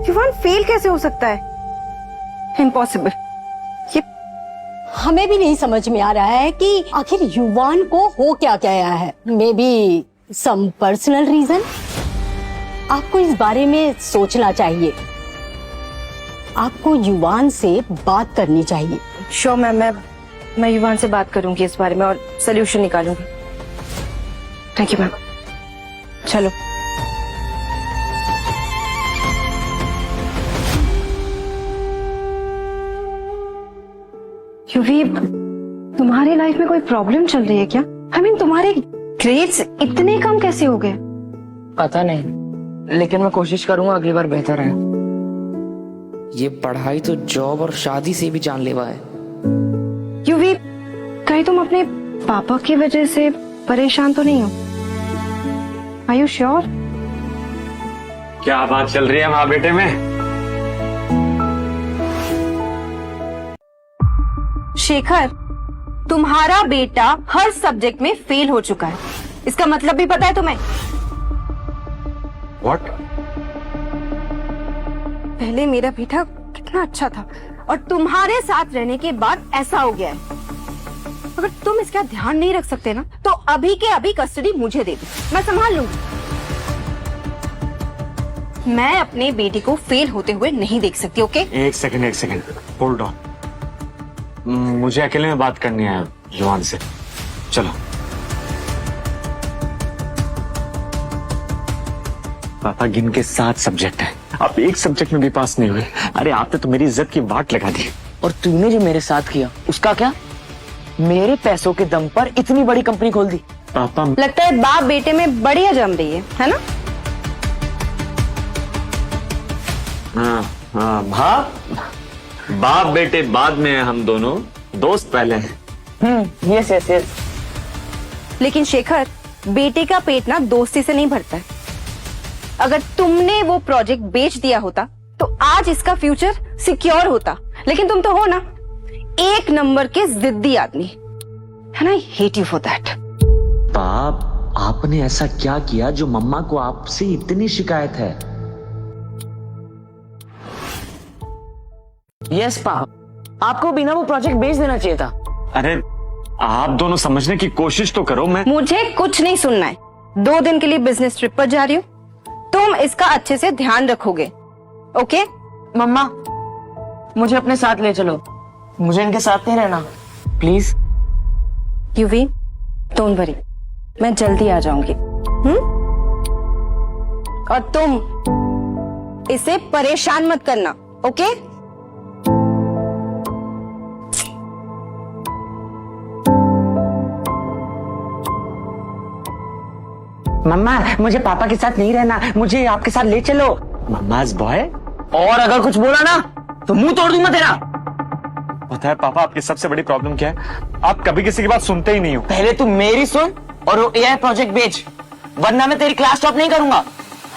युवान फेल कैसे हो सकता है? इम्पॉसिबल। ये हमें भी नहीं समझ में आ रहा है कि आखिर युवान को हो क्या गया है। Maybe some personal reason. आपको इस बारे में सोचना चाहिए। आपको युवान से बात करनी चाहिए। श्योर मैम, मैं युवान से बात करूंगी इस बारे में और सोल्यूशन निकालूंगी। Thank you ma'am. चलो। युवी, तुम्हारी लाइफ में कोई प्रॉब्लम चल रही है क्या? आई मीन, तुम्हारे ग्रेड्स इतने कम कैसे हो गए? पता नहीं, लेकिन मैं कोशिश करूंगा अगली बार बेहतर है। ये पढ़ाई तो जॉब और शादी से भी जानलेवा है। युवी, कहीं तुम अपने पापा की वजह से परेशान तो नहीं हो? Are you sure? क्या बात चल रही है माँ बेटे में? शेखर, तुम्हारा बेटा हर सब्जेक्ट में फेल हो चुका है। इसका मतलब भी पता है तुम्हें? What? पहले मेरा बेटा कितना अच्छा था और तुम्हारे साथ रहने के बाद ऐसा हो गया है। अगर अगर तुम इसका ध्यान नहीं रख सकते ना तो अभी के अभी कस्टडी मुझे दे दो, मैं संभाल लूंगी। मैं अपने बेटी को फेल होते हुए नहीं देख सकती। ओके? एक सेकंड होल्ड ऑन, मुझे अकेले में बात करनी है युवान से। चलो। पापा गिन के 7 सब्जेक्ट हैं, आप एक सब्जेक्ट में भी पास नहीं हुए। अरे आपने तो मेरी इज्जत की वाट लगा दी। और तूने जो मेरे साथ किया उसका क्या? मेरे पैसों के दम पर इतनी बड़ी कंपनी खोल दी। पापा लगता है बाप बेटे में बढ़िया जम रही है ना? हाँ बाप बेटे बाद में हैं, हम दोनों दोस्त पहले हैं। Yes yes yes. लेकिन शेखर, बेटे का पेट ना दोस्ती से नहीं भरता है। अगर तुमने वो प्रोजेक्ट बेच दिया होता तो आज इसका फ्यूचर सिक्योर होता, लेकिन तुम तो हो ना एक नंबर के जिद्दी आदमी, है ना? I hate you for that. बाप, आपने ऐसा क्या किया जो मम्मा को आपसे इतनी शिकायत है? यस पापा, आपको बिना वो प्रोजेक्ट बेच देना चाहिए था। अरे आप दोनों समझने की कोशिश तो करो। मुझे कुछ नहीं सुनना है। 2 दिन के लिए बिजनेस ट्रिप पर जा रही हूँ, तुम इसका अच्छे से ध्यान रखोगे। ओके? मम्मा मुझे अपने साथ ले चलो, मुझे इनके साथ नहीं रहना प्लीज। यूवी, डोंट वरी, मैं जल्दी आ जाऊंगी। और तुम इसे परेशान मत करना। ओके? मम्मा मुझे पापा के साथ नहीं रहना, मुझे आपके साथ ले चलो। Mama's boy. और अगर कुछ बोला ना तो मुंह तोड़ दूंगा तेरा। पता है पापा आपकी सबसे बड़ी प्रॉब्लम क्या है? आप कभी किसी की बात सुनते ही नहीं हो। पहले तू मेरी सुन और वो एआई प्रोजेक्ट बेच, वरना मैं तेरी क्लास टॉप नहीं करूंगा।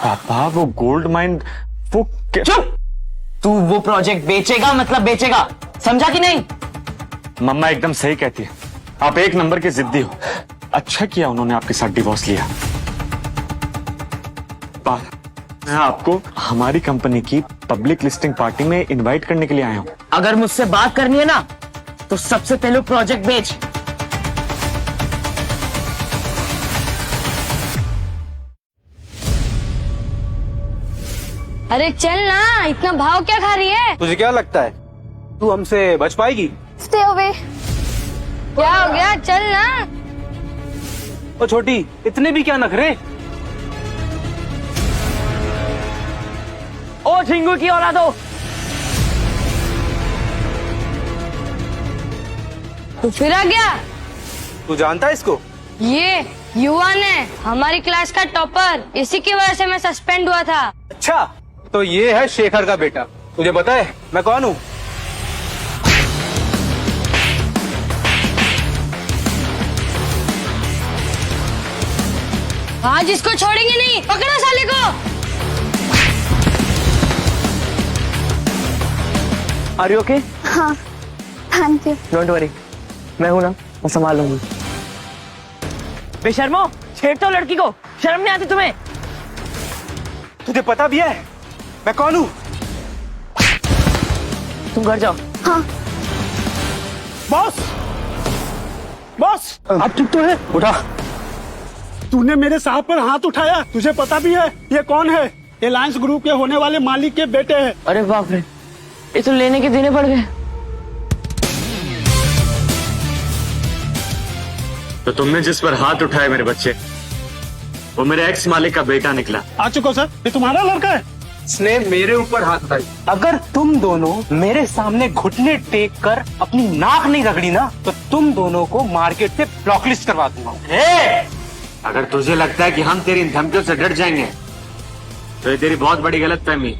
पापा वो गोल्ड माइन वो चुप! तू वो प्रोजेक्ट बेचेगा मतलब बेचेगा, समझा कि नहीं? मम्मा एकदम सही कहती है, आप एक नंबर के जिद्दी हो। अच्छा किया उन्होंने आपके साथ डिवोर्स लिया। मैं आपको हमारी कंपनी की पब्लिक लिस्टिंग पार्टी में इनवाइट करने के लिए आया हूँ। अगर मुझसे बात करनी है ना तो सबसे पहले प्रोजेक्ट बेच। अरे चल ना, इतना भाव क्या खा रही है? तुझे क्या लगता है तू हमसे बच पाएगी? Stay away. क्या हो गया? चल ना। ओ छोटी, इतने भी क्या नखरे? ओ झिंगू की औलादो, तू फिर आ गया? तू जानता है इसको? ये युवा ने हमारी क्लास का टॉपर, इसी की वजह से मैं सस्पेंड हुआ था। अच्छा, तो ये है शेखर का बेटा। तुझे पता है मैं कौन हूँ? आज इसको छोड़ेंगे नहीं, पकड़ो साले को। Are you okay? हाँ, थैंक यू। डोंट वरी, मैं हूं ना, मैं संभाल लूंगी। बेशर्मो, छेड़ते हो लड़की को, शर्म नहीं आती तुम्हें? तुझे पता भी है मैं कौन हूँ? तुम घर जाओ। हाँ। बॉस, बॉस, अब ठीक तो है? उठा। तूने मेरे साहब पर हाथ उठाया, तुझे पता भी है ये कौन है? एलायंस ग्रुप के होने वाले मालिक के बेटे हैं। अरे बाप रे, ये तो लेने के देने पड़ गए। तो तुमने जिस पर हाथ उठाए मेरे बच्चे, वो मेरे एक्स मालिक का बेटा निकला। आ चुका सर, ये तुम्हारा लड़का है। इसने मेरे ऊपर हाथ उठाई। अगर तुम दोनों मेरे सामने घुटने टेक कर अपनी नाक नहीं रगड़ी ना तो तुम दोनों को मार्केट से ब्लॉकलिस्ट करवा दूंगा। अगर तुझे लगता है कि हम तेरी इन धमकियों से डर जाएंगे तो ये तेरी बहुत बड़ी गलतफहमी।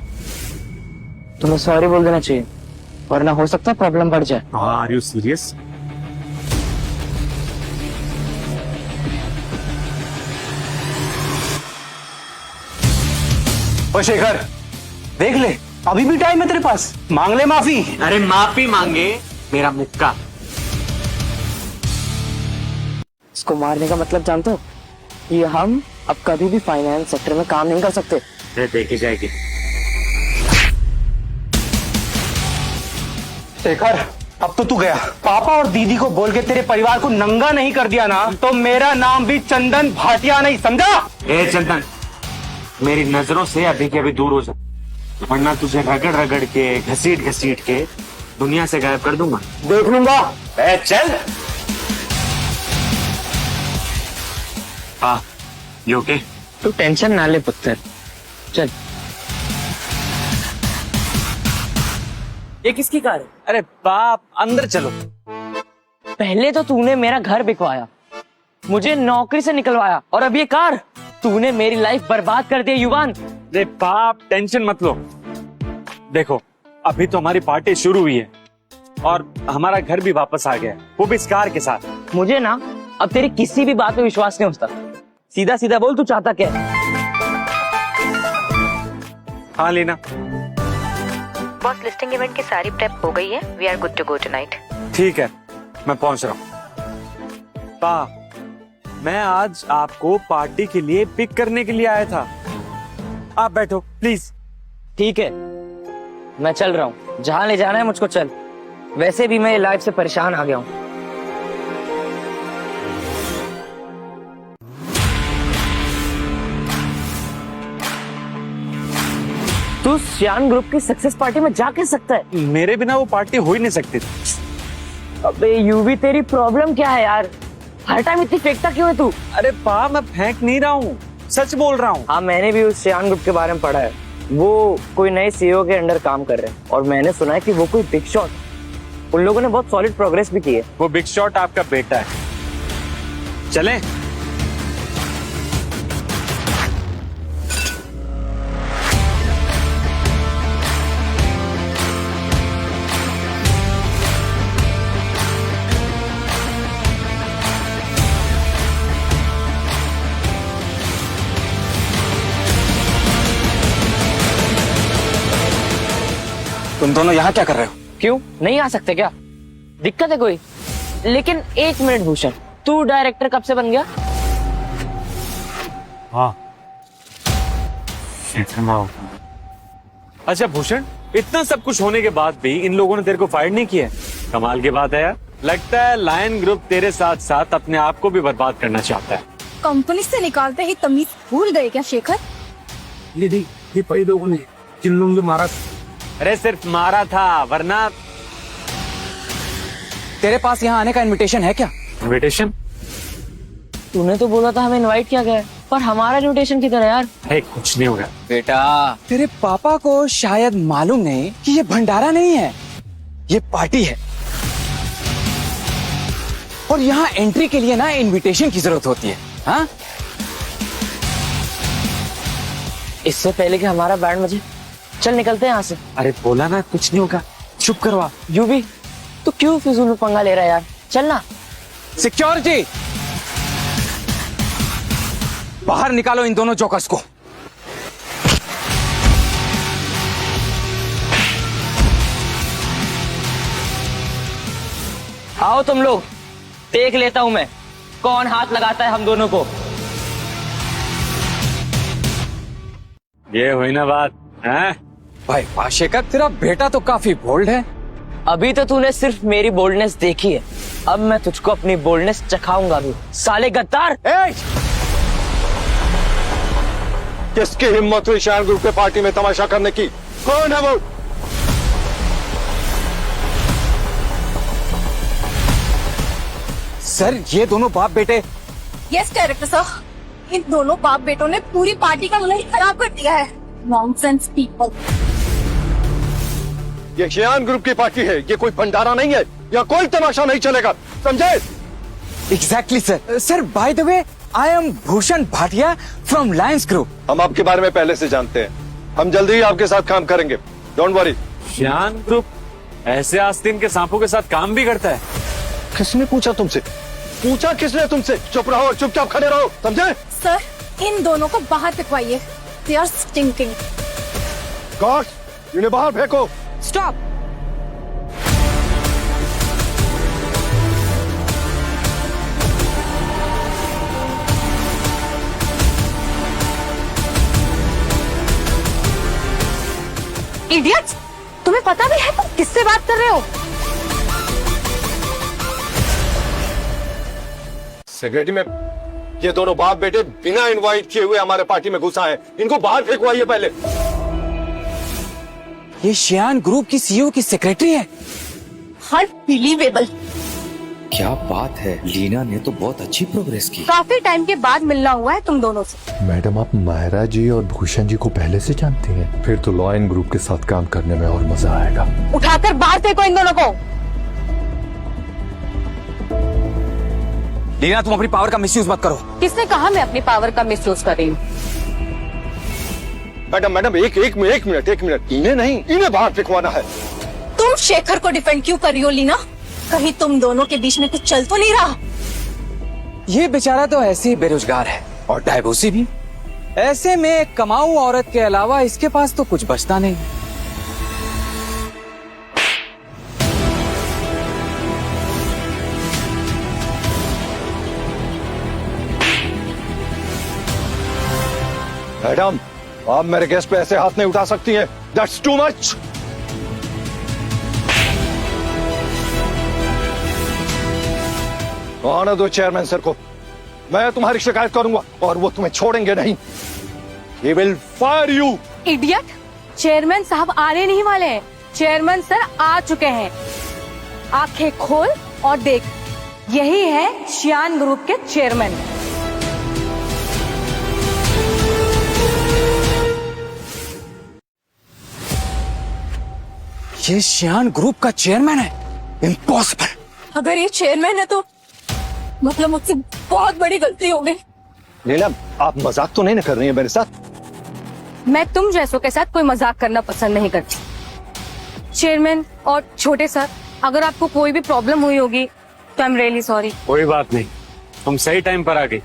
तुम्हें सॉरी बोल देना चाहिए, वरना हो सकता है प्रॉब्लम बढ़ जाए। Are you serious? ओ शेखर, देख ले, अभी भी टाइम है तेरे पास, मांग ले माफी। अरे माफी मांगे मेरा मुक्का। इसको मारने का मतलब जानते हो? ये हम अब कभी भी फाइनेंस सेक्टर में काम नहीं कर सकते। देखी जाएगी। शेखर, अब तो तू गया। पापा और दीदी को बोल के तेरे परिवार को नंगा नहीं कर दिया ना, तो मेरा नाम भी चंदन भाटिया नहीं, समझा? ए चंदन, मेरी नजरों से अभी के अभी दूर हो जा, वरना तुझे रगड़ रगड़ के घसीट घसीट के दुनिया से गायब कर दूंगा। देख लूंगा। चल। हाँ, ये ओके? तू टेंशन ना ले पुत्र, चल। ये किसकी कार है? अरे बाप, अंदर चलो। पहले तो तूने मेरा घर बिकवाया, मुझे नौकरी से निकलवाया, और अब ये कार। तूने मेरी लाइफ बर्बाद कर दी युवान। अरे बाप, टेंशन मत लो। देखो, अभी तो हमारी पार्टी शुरू हुई है और हमारा घर भी वापस आ गया, वो भी इस कार के साथ। मुझे ना अब तेरी किसी भी बात पे विश्वास नहीं होता। सीधा सीधा बोल, तू चाहता क्या है? हाँ लीना। बॉस, लिस्टिंग इवेंट की सारी प्रेप हो गई है। We are good to go tonight. ठीक है, मैं पहुंच रहा हूँ। पा, मैं आज आपको पार्टी के लिए पिक करने के लिए आया था। आप बैठो प्लीज। ठीक है, मैं चल रहा हूँ, जहाँ ले जाना है मुझको चल। वैसे भी मैं लाइफ से परेशान आ गया हूँ। तू श्यान ग्रुप की सक्सेस पार्टी में जा के सकता है? मेरे बिना वो पार्टी हो ही नहीं सकती। अबे यूवी, तेरी प्रॉब्लम क्या है यार? हर टाइम इतनी फेंकता क्यों है तू? अरे पा, मैं फेंक नहीं रहा हूँ, सच बोल रहा हूँ। हाँ, मैंने भी उस श्यान ग्रुप के बारे में पढ़ा है। वो कोई नए सीईओ के अंडर काम कर रहे हैं और मैंने सुना है कि वो कोई बिग शॉट, उन लोगों ने बहुत सॉलिड प्रोग्रेस भी की है। वो बिग शॉट आपका बेटा है। चलें? तुम दोनों यहाँ क्या कर रहे हो? क्यों, नहीं आ सकते क्या? दिक्कत है कोई? लेकिन एक मिनट भूषण, तू डायरेक्टर कब से बन गया? हाँ। अच्छा भूषण, इतना सब कुछ होने के बाद भी इन लोगों ने तेरे को फायर नहीं किया? कमाल की बात है यार। लगता है लायन ग्रुप तेरे साथ साथ अपने आप को भी बर्बाद करना चाहता है। कंपनी से निकालते ही तमीज भूल गए क्या शेखर? दीदी, ये पई लोगों ने जिन लोगों को मारा। अरे सिर्फ मारा था, वरना। तेरे पास यहाँ आने का इनविटेशन है क्या? इनविटेशन? तूने तो बोला था हमें इनवाइट किया गया है, पर हमारा इनविटेशन किधर है यार? अरे कुछ नहीं होगा बेटा, तेरे पापा को शायद मालूम नहीं कि ये भंडारा नहीं है, ये पार्टी है। और यहाँ एंट्री के लिए ना इनविटेशन की जरूरत होती है। हाँ, इससे पहले कि हमारा बैंड बजे, चल निकलते हैं यहाँ से। अरे बोला ना कुछ नहीं होगा, चुप करवा। यूवी, तू क्यों फिजूल में पंगा ले रहा है यार? चल ना। सिक्योरिटी, बाहर निकालो इन दोनों जोकर्स को। आओ तुम लोग, देख लेता हूं मैं कौन हाथ लगाता है हम दोनों को। ये हुई ना बात है? भाई पाशेकर, तेरा बेटा तो काफी बोल्ड है। अभी तो तूने सिर्फ मेरी बोल्डनेस देखी है, अब मैं तुझको अपनी बोल्डनेस चखाऊंगा भी, साले गद्दार। किसकी हिम्मत हुई श्यान ग्रुप के पार्टी में तमाशा करने की? कौन है वो? सर, ये दोनों बाप बेटे। यस डायरेक्टर साहब, इन दोनों बाप बेटों ने पूरी पार्टी का मूड खराब कर दिया है। Nonsense people. ये श्यान ग्रुप की पार्टी है, ये कोई भंडारा नहीं है, या कोई तमाशा नहीं चलेगा, समझे? Exactly sir. Sir, by the way, I am Bhushan Bhatia from Lions group. हम आपके बारे में पहले से जानते हैं, हम जल्दी ही आपके साथ काम करेंगे, डोंट वरी। श्यान ग्रुप ऐसे आस्तीन के सांपों के साथ काम भी करता है? किसने पूछा तुमसे? पूछा किसने तुमसे? चुप रहो, चुपचाप खड़े रहो, समझे? सर, इन दोनों को बाहर फेंकवाइए, दे आर स्टिंकिंग। गॉड, इन्हें बाहर फेंको। स्टॉप। इडियट्स, तुम्हें पता भी है तुम किससे बात कर रहे हो? सेक्रेटरी में ये दोनों बाप बेटे बिना इनवाइट किए हुए हमारे पार्टी में घुसा है, इनको बाहर फेंकवाइए पहले। ये शियान ग्रुप की सीईओ की सेक्रेटरी है। अनबिलीवेबल। क्या बात है, लीना ने तो बहुत अच्छी प्रोग्रेस की। काफी टाइम के बाद मिलना हुआ है तुम दोनों से। मैडम, आप मायरा जी और भूषण जी को पहले से जानती हैं? फिर तो लॉयन ग्रुप के साथ काम करने में और मजा आएगा। उठाकर बाहर फेंको इन दोनों को। लीना, तुम अपनी पावर का मिसयूज मत करो। किसने कहा मैं अपनी पावर का मिसयूज कर रही हूँ? मैडम एक मिनट, इन्हें नहीं, इन्हें बाहर फेंकवाना है। तुम शेखर को डिफेंड क्यों कर रही हो लीना? कहीं तुम दोनों के बीच में कुछ चल तो नहीं रहा? ये बेचारा तो ऐसे ही बेरोजगार है और डायवोर्सी भी। ऐसे में एक कमाऊ औरत के अलावा इसके पास तो कुछ बचता नहीं। मैडम, आप मेरे गेस्ट पे ऐसे हाथ नहीं उठा सकती हैं। That's too much। आने दो चेयरमैन सर को, मैं तुम्हारी शिकायत करूंगा और वो तुम्हें छोड़ेंगे नहीं। He will fire you। Idiot, chairman साहब आने नहीं वाले हैं, चेयरमैन सर आ चुके हैं। आंखें खोल और देख, यही है शियान ग्रुप के चेयरमैन। ये शियान ग्रुप का चेयरमैन है? इम्पॉसिबल। अगर ये चेयरमैन है तो मतलब मुझसे बहुत बड़ी गलती हो गई। नीलम, आप मजाक तो नहीं ना कर रही हैं मेरे साथ? मैं तुम जैसों के साथ कोई मजाक करना पसंद नहीं करती। चेयरमैन और छोटे सर, अगर आपको कोई भी प्रॉब्लम हुई होगी तो आई एम रियली सॉरी। कोई बात नहीं, तुम सही टाइम पर आ गई।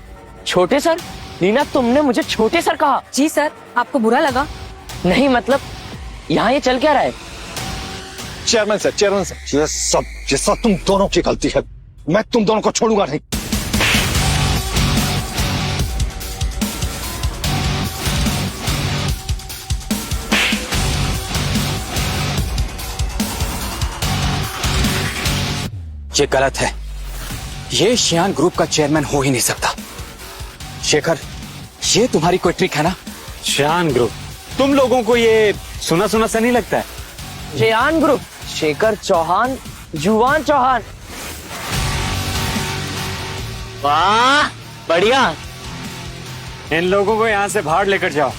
छोटे सर? लीना, तुमने मुझे छोटे सर कहा? जी सर, आपको बुरा लगा? नहीं, मतलब यहाँ ये चल क्या रहा है? चेयरमैन सर, ये सब तुम दोनों की गलती है। मैं तुम दोनों को छोड़ूंगा नहीं। ये गलत है। ये शियान ग्रुप का चेयरमैन हो ही नहीं सकता। शेखर, ये तुम्हारी कोई ट्रिक है ना? शियान ग्रुप, तुम लोगों को ये सुना सुना सा नहीं लगता है? शियान ग्रुप, शेखर चौहान, युवान चौहान। वाह, बढ़िया। इन लोगों को यहाँ से बाहर लेकर जाओ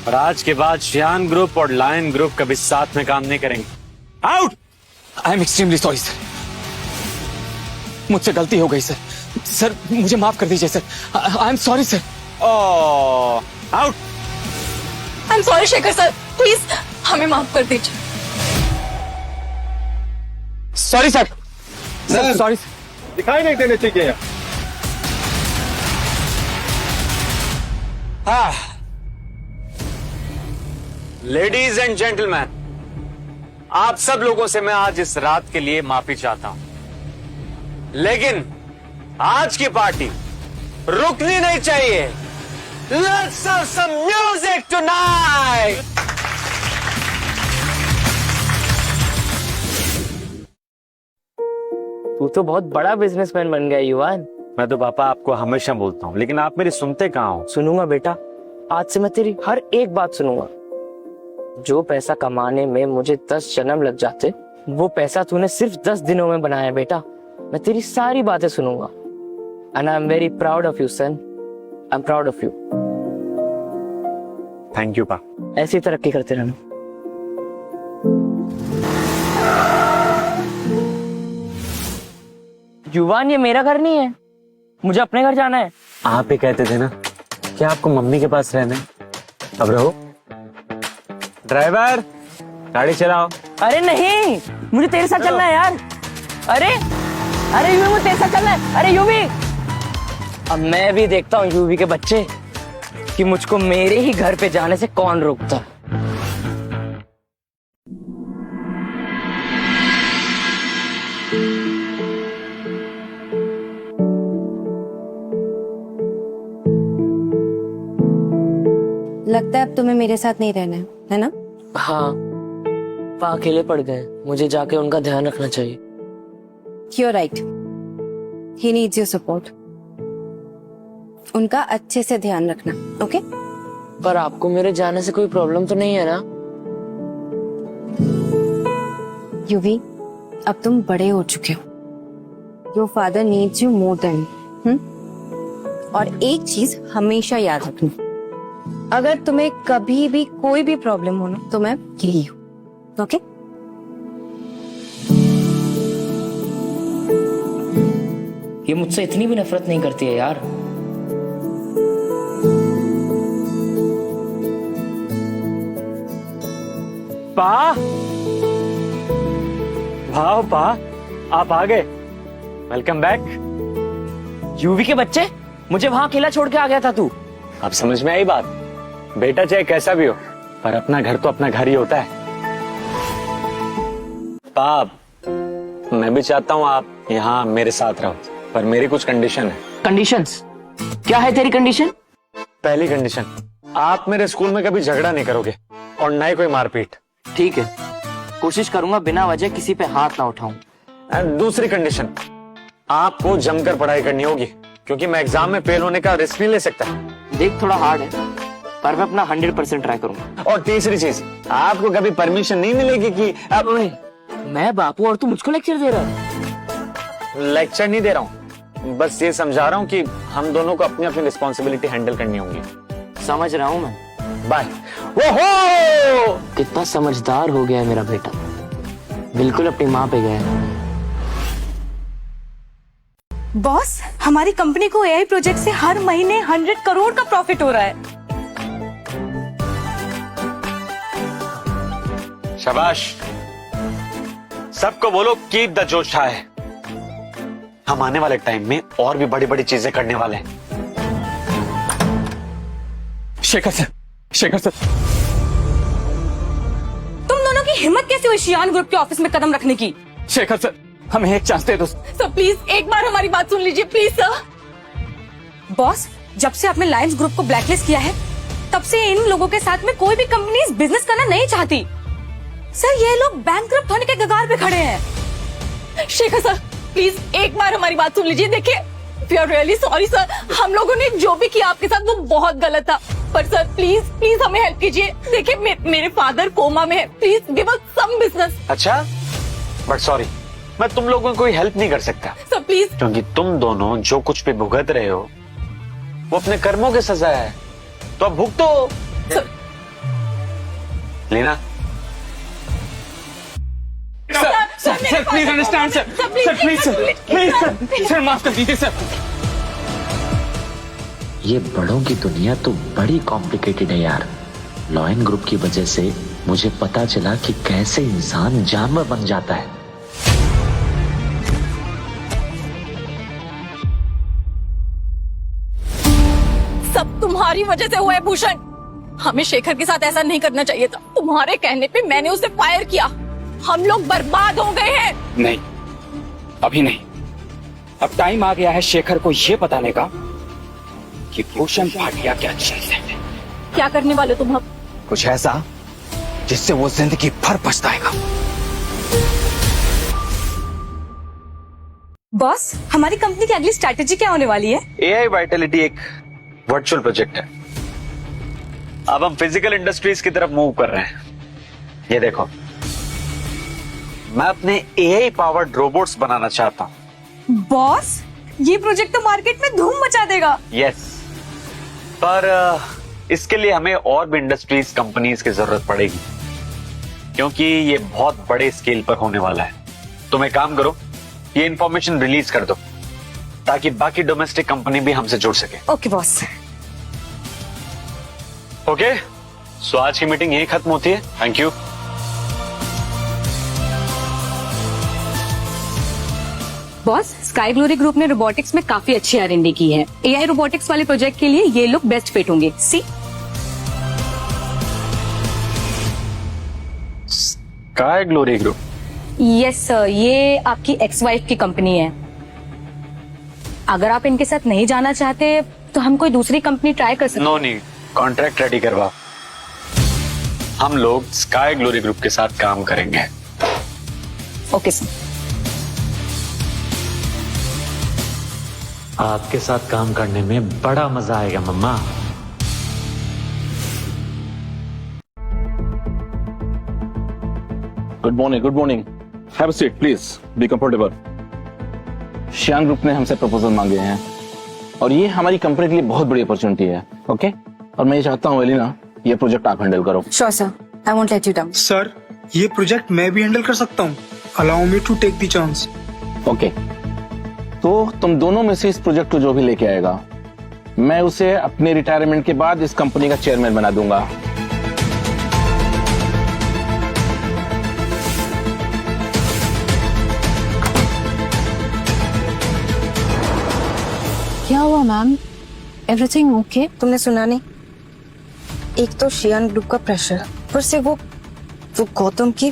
और आज के बाद शियान ग्रुप और लायन ग्रुप कभी साथ में काम नहीं करेंगे। Out. I am extremely sorry sir, मुझसे गलती हो गई सर। सर, मुझे माफ कर दीजिए sir. I am sorry sir. Out. I am sorry Shekhar sir, please हमें माफ कर दीजिए। Sorry sir. सॉरी। दिखाई नहीं देने चाहिए। लेडीज एंड जेंटलमैन, आप सब लोगों से मैं आज इस रात के लिए माफी चाहता हूं, लेकिन आज की पार्टी रुकनी नहीं चाहिए। Let's have some music tonight। तू तो बहुत बड़ा बिजनेसमैन बन गया युवान। मैं तो पापा आपको हमेशा बोलता हूँ, लेकिन आप मेरी सुनते कहाँ हो? सुनूंगा बेटा, आज से मैं तेरी हर एक बात सुनूंगा। जो पैसा कमाने में मुझे 10 जन्म लग जाते, वो पैसा तूने सिर्फ 10 दिनों में बनाया बेटा। मैं तेरी सारी बातें सुनूंगा। And I am very proud of you son, I am proud of you. Thank you पा। ऐसी तरक्की करते रहना। युवान, ये मेरा घर नहीं है, मुझे अपने घर जाना है। आप ही कहते थे ना कि आपको मम्मी के पास रहना है, अब रहो। ड्राइवर, गाड़ी चलाओ। अरे नहीं, मुझे तेरे साथ चलना है यार। अरे यूवी, मुझे तेरे साथ चलना है। अरे यूवी, अब मैं भी देखता हूँ यूवी के बच्चे कि मुझको मेरे ही घर पे जाने से कौन रोकता। लगता है अब तुम्हें मेरे साथ नहीं रहना है ना? हाँ, पापा अकेले पड़ गए, मुझे जाके उनका ध्यान रखना चाहिए। You're right। He needs your support. उनका अच्छे से ध्यान रखना, ओके? पर आपको मेरे जाने से कोई प्रॉब्लम तो नहीं है ना? युवी, अब तुम बड़े हो चुके हो। Your father needs you more than. और एक चीज हमेशा याद रखना, अगर तुम्हें कभी भी कोई भी प्रॉब्लम हो ना तो मैं यही हूं, ओके? ये मुझसे इतनी भी नफरत नहीं करती है यार। पा, वाह पा, आप आ गए। Welcome back. यूवी के बच्चे, मुझे वहां अकेला छोड़ के आ गया था तू। अब समझ में आई बात। बेटा चाहे कैसा भी हो, पर अपना घर तो अपना घर ही होता है। पाप, मैं भी चाहता हूँ आप यहाँ मेरे साथ रहो, पर मेरी कुछ कंडीशन है। कंडीशंस? क्या है तेरी कंडीशन? पहली कंडीशन, आप मेरे स्कूल में कभी झगड़ा नहीं करोगे और ना ही कोई मारपीट। ठीक है, कोशिश करूंगा बिना वजह किसी पे हाथ ना उठाऊं। एंड दूसरी कंडीशन, आपको जमकर पढ़ाई करनी होगी, क्योंकि मैं एग्जाम में फेल होने का रिस्क नहीं ले सकता। देख, थोड़ा हार्ड है, पर मैं अपना 100% ट्राई करूंगा। और तीसरी चीज, आपको कभी परमिशन नहीं मिलेगी कि अब मैं बापू और तू मुझको लेक्चर दे रहा है? लेक्चर नहीं दे रहा हूँ, बस ये समझा रहा हूँ कि हम दोनों को अपनी अपनी रिस्पॉन्सिबिलिटी हैंडल करनी होंगी। समझ रहा हूँ मैं। बाय। वो कितना समझदार हो गया है मेरा बेटा, बिल्कुल अपनी माँ पे गया है। बॉस, हमारी कंपनी को एआई प्रोजेक्ट से हर महीने 100 करोड़ का प्रॉफिट हो रहा है। शाबाश, सबको बोलो कीप द जोश हाई। हम आने वाले टाइम में और भी बड़ी बड़ी चीजें करने वाले हैं। शेखर सर, शेखर सर, तुम दोनों की हिम्मत कैसे हुई शियान ग्रुप के ऑफिस में कदम रखने की? शेखर सर, हमें एक चांस दे दो सर। प्लीज एक बार हमारी बात सुन लीजिए, प्लीज सर। बॉस, जब से आपने लायंस ग्रुप को ब्लैकलिस्ट किया है, तब से इन लोगों के साथ में कोई भी कंपनी बिजनेस करना नहीं चाहती। सर, ये लोग बैंकक्रप्ट होने के कगार पे खड़े हैं। शेखर सर, प्लीज एक बार हमारी बात सुन लीजिए। देखिए, we are really sorry sir, हम लोगों ने जो भी किया आपके साथ वो बहुत गलत था, पर सर प्लीज प्लीज हमें हेल्प कीजिए। देखिए, मेरे फादर कोमा में है, please give us some business. अच्छा, बट सॉरी, मैं तुम लोगों को कोई हेल्प नहीं कर सकता सर, प्लीज। क्योंकि तुम दोनों जो कुछ भी भुगत रहे हो वो अपने कर्मों की सजा है, तो अब भुगतो। लेना। Sir please understand sir, sir please sir, please sir, sir माफ कर दीजिए सर। ये बड़ों की दुनिया तो बड़ी कॉम्प्लिकेटेड है यार। लॉयन ग्रुप की वजह से मुझे पता चला कि कैसे इंसान जानवर बन जाता है। सब तुम्हारी वजह से हुआ है भूषण। हमें शेखर के साथ ऐसा नहीं करना चाहिए था। तुम्हारे कहने पे मैंने उसे फायर किया। हम लोग बर्बाद हो गए हैं। नहीं, अभी नहीं। अब टाइम आ गया है शेखर को ये बताने का कि भूषण भाटिया क्या चीज है। क्या करने वाले तुम? अब कुछ ऐसा जिससे वो जिंदगी भर पछताएगा। बॉस, हमारी कंपनी की अगली स्ट्रैटेजी क्या होने वाली है? एआई वाइटलिटी एक वर्चुअल प्रोजेक्ट है। अब हम फिजिकल इंडस्ट्रीज की तरफ मूव कर रहे हैं। ये देखो, मैं अपने एआई पावर्ड रोबोट्स बनाना चाहता हूँ। बॉस, ये प्रोजेक्ट तो मार्केट में धूम मचा देगा। यस, पर इसके लिए हमें और भी इंडस्ट्रीज कंपनीज की जरूरत पड़ेगी, क्योंकि ये बहुत बड़े स्केल पर होने वाला है। तुम एक काम करो, ये इंफॉर्मेशन रिलीज कर दो ताकि बाकी डोमेस्टिक कंपनी भी हमसे जुड़ सके। Okay boss. ओके, सो आज की मीटिंग यही खत्म होती है। Thank you. Boss, sky Glory group ने रोबोटिक्स में काफी अच्छी R&D की है। एआई रोबोटिक्स वाले प्रोजेक्ट के लिए ये लोग बेस्ट फिट होंगे। See, Sky Glory group? Yes sir, ये आपकी एक्स वाइफ की कंपनी है। अगर आप इनके साथ नहीं जाना चाहते तो हम कोई दूसरी कंपनी ट्राई कर सकते। नो नीड, कॉन्ट्रैक्ट रेडी करवाओ। हम लोग स्काई ग्लोरी ग्रुप के साथ काम करेंगे। Okay sir. आपके साथ काम करने में बड़ा मजा आएगा मम्मा। Good morning. Have a seat please, be comfortable. Shiyan group ने हमसे प्रपोजल मांगे हैं और ये हमारी कंपनी के लिए बहुत बड़ी अपॉर्चुनिटी है। ओके, और मैं ये चाहता हूँ एलिना, ये प्रोजेक्ट आप हैंडल करो। Sure sir, I won't let you down. Sir, ये प्रोजेक्ट मैं भी हैंडल कर सकता हूँ। Allow me to take the chance. Okay, तो तुम दोनों में से इस प्रोजेक्ट को जो भी लेके आएगा, मैं उसे अपने रिटायरमेंट के बाद इस कंपनी का चेयरमैन बना दूंगा। क्या हुआ मैम? Everything okay? तुमने सुना नहीं? एक तो शियान ग्रुप का प्रेशर, ऊपर से वो गौतम की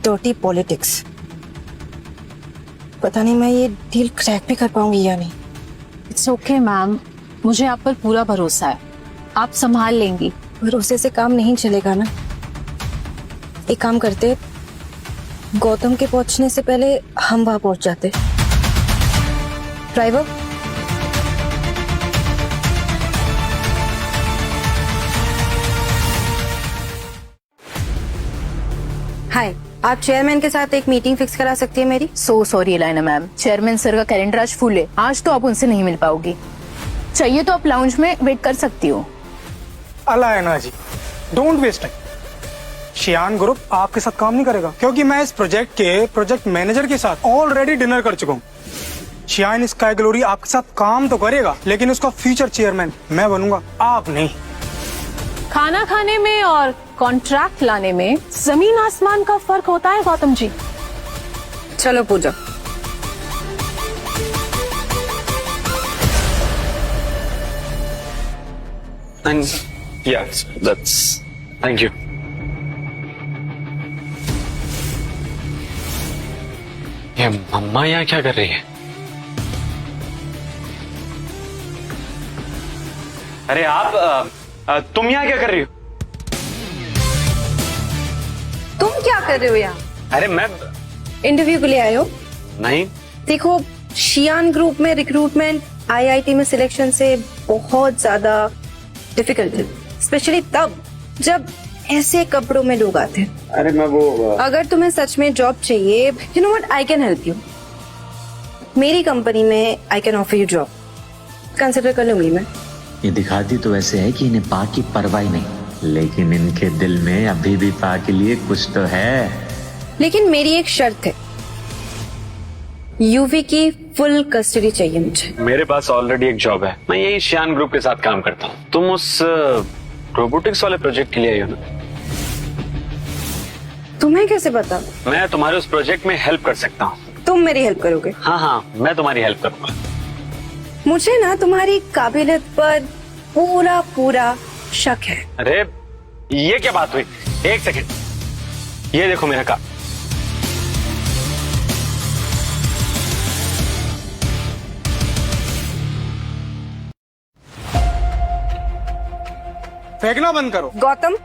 डर्टी पॉलिटिक्स। पता नहीं मैं ये डील क्रैक भी कर पाऊंगी या नहीं। इट्स ओके मैम, मुझे आप पर पूरा भरोसा है, आप संभाल लेंगी। भरोसे से काम नहीं चलेगा ना। एक काम करते, गौतम के पहुंचने से पहले हम वहां पहुंच जाते। ड्राइवर, हाय, आप चेयरमैन के साथ एक मीटिंग फिक्स करा सकती है मेरी? So sorry Alina ma'am, chairman sir का कैलेंडर आज फुल है, आज तो आप उनसे नहीं मिल पाओगी। चाहिए तो आप लाउंज में वेट कर सकती हो। अलायना जी, डोंट वेस्ट टाइम। शियान ग्रुप आपके साथ काम नहीं करेगा, क्योंकि मैं इस प्रोजेक्ट के प्रोजेक्ट मैनेजर के साथ ऑलरेडी डिनर कर चुका हूँ। शियान स्काई ग्लोरी आपके साथ काम तो करेगा, लेकिन उसका फ्यूचर चेयरमैन मैं बनूंगा, आप नहीं। खाना खाने में और कॉन्ट्रैक्ट लाने में जमीन आसमान का फर्क होता है गौतम जी। चलो पूजा। Yes, that's. Thank you. ये मम्मा यहाँ क्या कर रही है? अरे आप तुम यहाँ क्या कर रही हो? तुम क्या कर रहे हो यहाँ? अरे मैं इंटरव्यू के लिए आए हो? नहीं। देखो, शियान ग्रुप में रिक्रूटमेंट आईआईटी में सिलेक्शन से बहुत ज्यादा डिफिकल्ट है, स्पेशली तब जब ऐसे कपड़ों में लोग आते हैं। अरे मैं वो अगर तुम्हें सच में जॉब चाहिए, you know what, I can help you. मेरी कंपनी में I can offer you job, consider कर लूंगी मैं। ये दिखाती तो ऐसे है कि इन्हें पा की परवाह नहीं, लेकिन इनके दिल में अभी भी पा के लिए कुछ तो है। लेकिन मेरी एक शर्त है, यूवी की फुल कस्टडी चाहिए मुझे। मेरे पास ऑलरेडी एक जॉब है, मैं यही शियान ग्रुप के साथ काम करता हूँ। तुम उस रोबोटिक्स वाले प्रोजेक्ट के लिए आई हो ना? तुम्हें कैसे पता? मैं तुम्हारे उस प्रोजेक्ट में हेल्प कर सकता हूँ। तुम मेरी हेल्प करोगे? हाँ हाँ, मैं तुम्हारी हेल्प करूंगा। मुझे ना तुम्हारी काबिलियत पर पूरा पूरा शक है। अरे ये क्या बात हुई? एक सेकंड, ये देखो मेरा काम। फेंकना बंद करो। Gautam,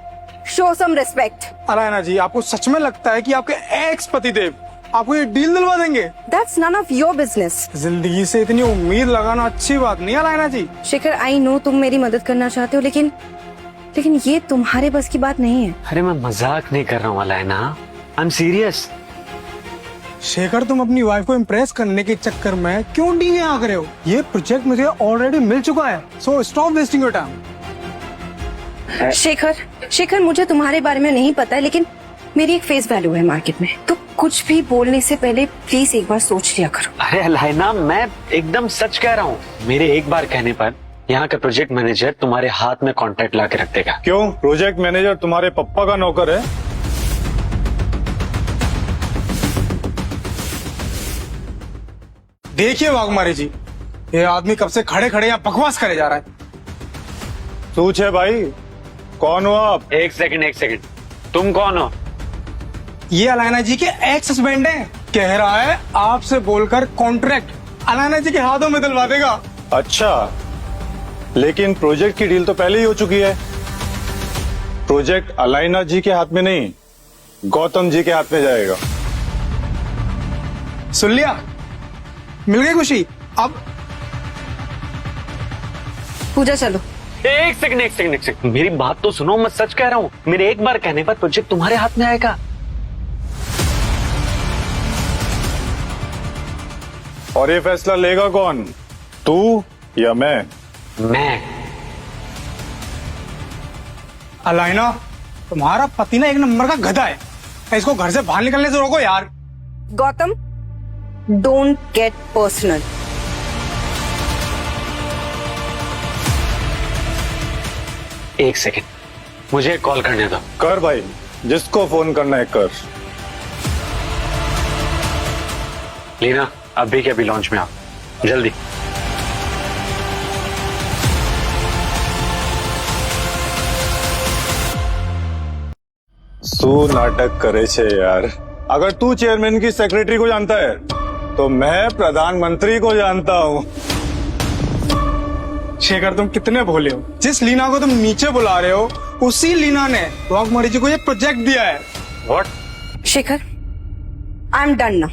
show some respect. Alaina ji, आपको सच में लगता है कि आपके एक्स पतिदेव आपको ये डील दिलवा देंगे? That's none of your business। जिंदगी से इतनी उम्मीद लगाना अच्छी बात नहीं अलायना जी। शेखर, आई नो तुम मेरी मदद करना चाहते हो, लेकिन ये तुम्हारे बस की बात नहीं है। अरे मैं मजाक नहीं कर रहा हूँ Allana, I am serious. Shekhar, तुम अपनी वाइफ को इम्प्रेस करने के चक्कर में क्यों डील यहाँ कर रहे हो? ये प्रोजेक्ट मुझे ऑलरेडी मिल चुका है, so stop wasting your time. Shekhar, मुझे तुम्हारे बारे में नहीं पता है, लेकिन मेरी एक फेस वैल्यू है मार्केट में, तो कुछ भी बोलने से पहले प्लीज एक बार सोच लिया करो। अरे अलायना, मैं एकदम सच कह रहा हूँ। मेरे एक बार कहने पर यहाँ का प्रोजेक्ट मैनेजर तुम्हारे हाथ में कॉन्ट्रैक्ट ला के रख देगा। क्यों, प्रोजेक्ट मैनेजर तुम्हारे पप्पा का नौकर है? देखिए वाघमारे जी, ये आदमी कब से खड़े खड़े यहाँ बकवास करे जा रहा है। पूछ है भाई, कौन हो आप? एक सेकंड, तुम कौन हो? ये अलायना जी के एक्स हस्बैंड हैं। कह रहा है आपसे बोलकर कॉन्ट्रैक्ट अलायना जी के हाथों में दिलवा देगा। अच्छा, लेकिन प्रोजेक्ट की डील तो पहले ही हो चुकी है। प्रोजेक्ट अलायना जी के हाथ में नहीं, गौतम जी के हाथ में जाएगा। सुन लिया? मिल गई खुशी? अब पूजा चलो। एक सेकंड, मेरी बात तो सुनो, मैं सच कह रहा हूँ। मेरे एक बार कहने पर प्रोजेक्ट तुम्हारे हाथ में आएगा। और ये फैसला लेगा कौन, तू या मैं? अलाइना, तुम्हारा पति ना एक नंबर का गधा है, इसको घर से बाहर निकलने से रोको यार। Gautam, don't get personal. एक सेकंड, मुझे कॉल करने दो। कर भाई, जिसको फोन करना है कर। लीना, अभी के अभी लॉन्च में आओ, जल्दी। सू नाटक करे छे यार। अगर तू चेयरमैन की सेक्रेटरी को जानता है तो मैं प्रधानमंत्री को जानता हूँ। शेखर, तुम कितने भोले हो। जिस लीना को तुम नीचे बुला रहे हो, उसी लीना ने रॉकमरी जी को ये प्रोजेक्ट दिया है। What? Shekhar, I am done ना,